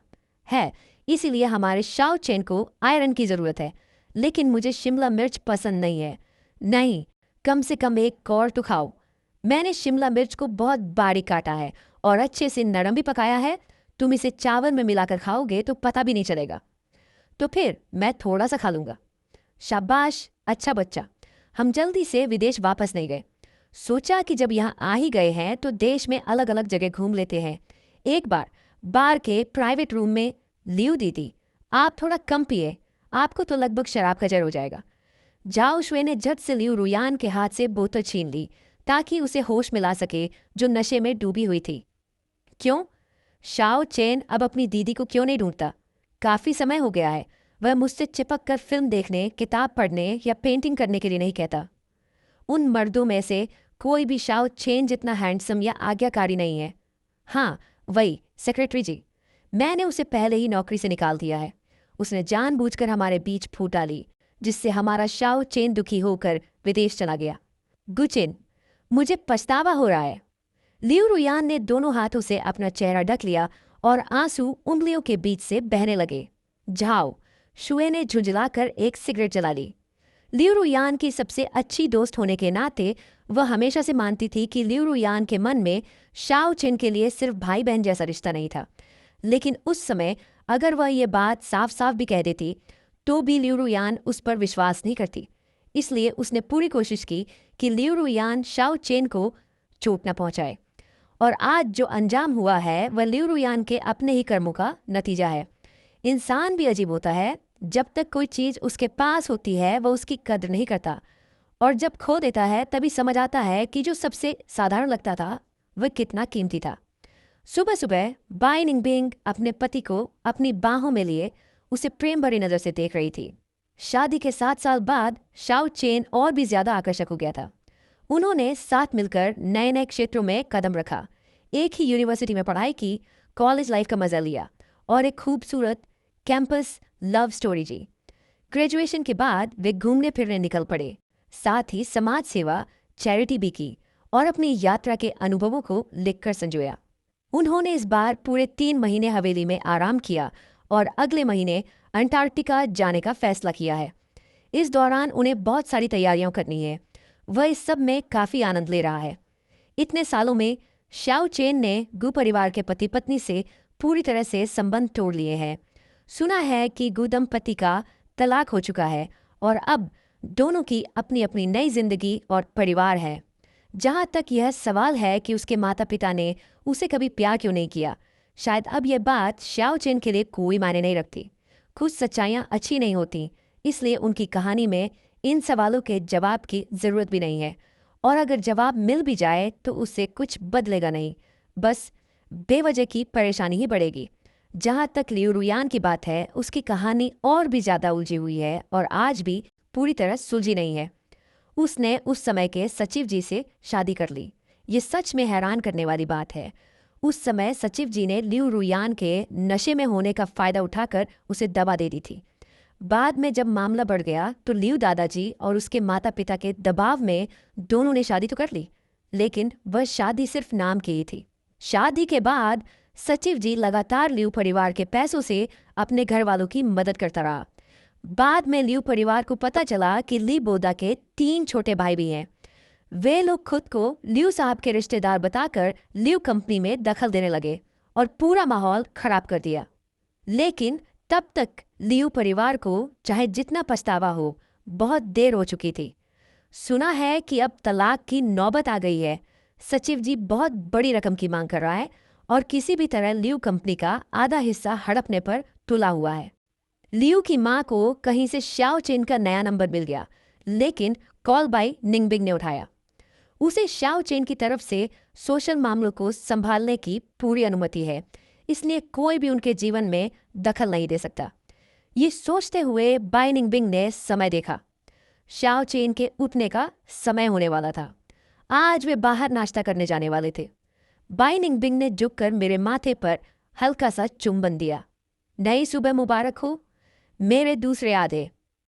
है, इसीलिए हमारे शाओ चेन को आयरन की ज़रूरत है। लेकिन मुझे शिमला मिर्च पसंद नहीं है। नहीं, कम से कम एक कौर तो खाओ। मैंने शिमला मिर्च को बहुत बारीक काटा है और अच्छे से नरम भी पकाया है। तुम इसे चावल में मिलाकर खाओगे तो पता भी नहीं चलेगा। तो फिर मैं थोड़ा सा खा लूँगा। शाबाश, अच्छा बच्चा। हम जल्दी से विदेश वापस नहीं गए। सोचा कि जब यहाँ आ ही गए हैं तो देश में अलग अलग जगह घूम लेते हैं। एक बार बार के प्राइवेट रूम में, लियू दीदी, आप थोड़ा कम पिए, आपको तो लगभग शराब का जर हो जाएगा। जाओ शुए ने झट से लियू रुयान के हाथ से बोतल छीन ली ताकि उसे होश मिला सके, जो नशे में डूबी हुई थी। क्यों? शाओ चेन अब अपनी दीदी को क्यों नहीं ढूंढता? काफ़ी समय हो गया है। वह मुझसे चिपक कर फिल्म देखने, किताब पढ़ने या पेंटिंग करने के लिए नहीं कहता। उन मर्दों में से कोई भी शाओ चेन जितना हैंडसम या आज्ञाकारी नहीं है। हाँ, वही सेक्रेटरी जी। मैंने उसे पहले ही नौकरी से निकाल दिया है। उसने जानबूझकर हमारे बीच फूट डाली, जिससे हमारा शाओ चेन दुखी होकर विदेश चला गया। गुचिन, मुझे पछतावा हो रहा है। लियू रुयान ने दोनों हाथों से अपना चेहरा ढक लिया और आंसू उंगलियों के बीच से बहने लगे। जाओ, शुए ने झुंझलाकर एक सिगरेट जला ली। लियू रुयान की सबसे अच्छी दोस्त होने के नाते वह हमेशा से मानती थी कि लियू रुयान के मन में शाओ चिन के लिए सिर्फ भाई बहन जैसा रिश्ता नहीं था। लेकिन उस समय अगर वह ये बात साफ साफ भी कह देती तो भी लियू रुयान उस पर विश्वास नहीं करती। इसलिए उसने पूरी कोशिश की कि लियू रुयान शाओ चेन को चोट न पहुंचाए। और आज जो अंजाम हुआ है वह लियू रुयान के अपने ही कर्मों का नतीजा है। इंसान भी अजीब होता है, जब तक कोई चीज़ उसके पास होती है वह उसकी कद्र नहीं करता, और जब खो देता है तभी समझ आता है कि जो सबसे साधारण लगता था वह कितना कीमती था। सुबह सुबह बाई निंगबिंग अपने पति को अपनी बाहों में लिए उसे प्रेम भरी नज़र से देख रही थी। शादी के 7 साल बाद शाओ चेन और भी ज्यादा आकर्षक हो गया था। उन्होंने साथ मिलकर नए नए क्षेत्रों में कदम रखा, एक ही यूनिवर्सिटी में पढ़ाई की, कॉलेज लाइफ का मजा लिया और एक खूबसूरत कैंपस लव स्टोरी जी। ग्रेजुएशन के बाद वे घूमने फिरने निकल पड़े, साथ ही समाज सेवा, चैरिटी भी की और अपनी यात्रा के अनुभवों को लिखकर संजोया। उन्होंने इस बार पूरे 3 महीने हवेली में आराम किया और अगले महीने अंटार्कटिका जाने का फैसला किया है। इस दौरान उन्हें बहुत सारी तैयारियां करनी है। वह इस सब में काफ़ी आनंद ले रहा है। इतने सालों में शाओ चेन ने गु परिवार के पति पत्नी से पूरी तरह से संबंध तोड़ लिए हैं। सुना है कि गु दंपति का तलाक हो चुका है और अब दोनों की अपनी अपनी नई जिंदगी और परिवार है। जहाँ तक यह सवाल है कि उसके माता पिता ने उसे कभी प्यार क्यों नहीं किया, शायद अब यह बात शाओ चेन के लिए कोई मायने नहीं रखती। कुछ सच्चाइयाँ अच्छी नहीं होती, इसलिए उनकी कहानी में इन सवालों के जवाब की ज़रूरत भी नहीं है, और अगर जवाब मिल भी जाए तो उससे कुछ बदलेगा नहीं, बस बेवजह की परेशानी ही बढ़ेगी। जहाँ तक लियू रुयान की बात है, उसकी कहानी और भी ज़्यादा उलझी हुई है और आज भी पूरी तरह सुलझी नहीं है। उसने उस समय के सचिव जी से शादी कर ली। ये सच में हैरान करने वाली बात है। उस समय सचिव जी ने लियू रुयान के नशे में होने का फ़ायदा उठाकर उसे दवा दे दी थी। बाद में जब मामला बढ़ गया तो लियू दादाजी और उसके माता पिता के दबाव में दोनों ने शादी तो कर ली, लेकिन वह शादी सिर्फ नाम की ही थी। शादी के बाद सचिव जी लगातार लियू परिवार के पैसों से अपने घर वालों की मदद करता रहा। बाद में लियू परिवार को पता चला कि ली बोदा के 3 छोटे भाई भी हैं। वे लोग खुद को लियू साहब के रिश्तेदार बताकर लियू कंपनी में दखल देने लगे और पूरा माहौल खराब कर दिया। लेकिन तब तक लियू परिवार को चाहे जितना पछतावा हो, बहुत देर हो चुकी थी। सुना है कि अब तलाक की नौबत आ गई है। सचिव जी बहुत बड़ी रकम की मांग कर रहा है और किसी भी तरह लियू कंपनी का आधा हिस्सा हड़पने पर तुला हुआ है। लियू की मां को कहीं से शाओ चेन का नया नंबर मिल गया, लेकिन कॉल बाई निंगबिंग ने उठाया। उसे शाओ चेन की तरफ से सोशल मामलों को संभालने की पूरी अनुमति है, इसलिए कोई भी उनके जीवन में दखल नहीं दे सकता। ये सोचते हुए बाई निंगबिंग ने समय देखा। शाओ चेन के उठने का समय होने वाला था। आज वे बाहर नाश्ता करने जाने वाले थे। बाई निंगबिंग ने झुककर मेरे माथे पर हल्का सा चुंबन दिया। नई सुबह मुबारक हो मेरे दूसरे आधे।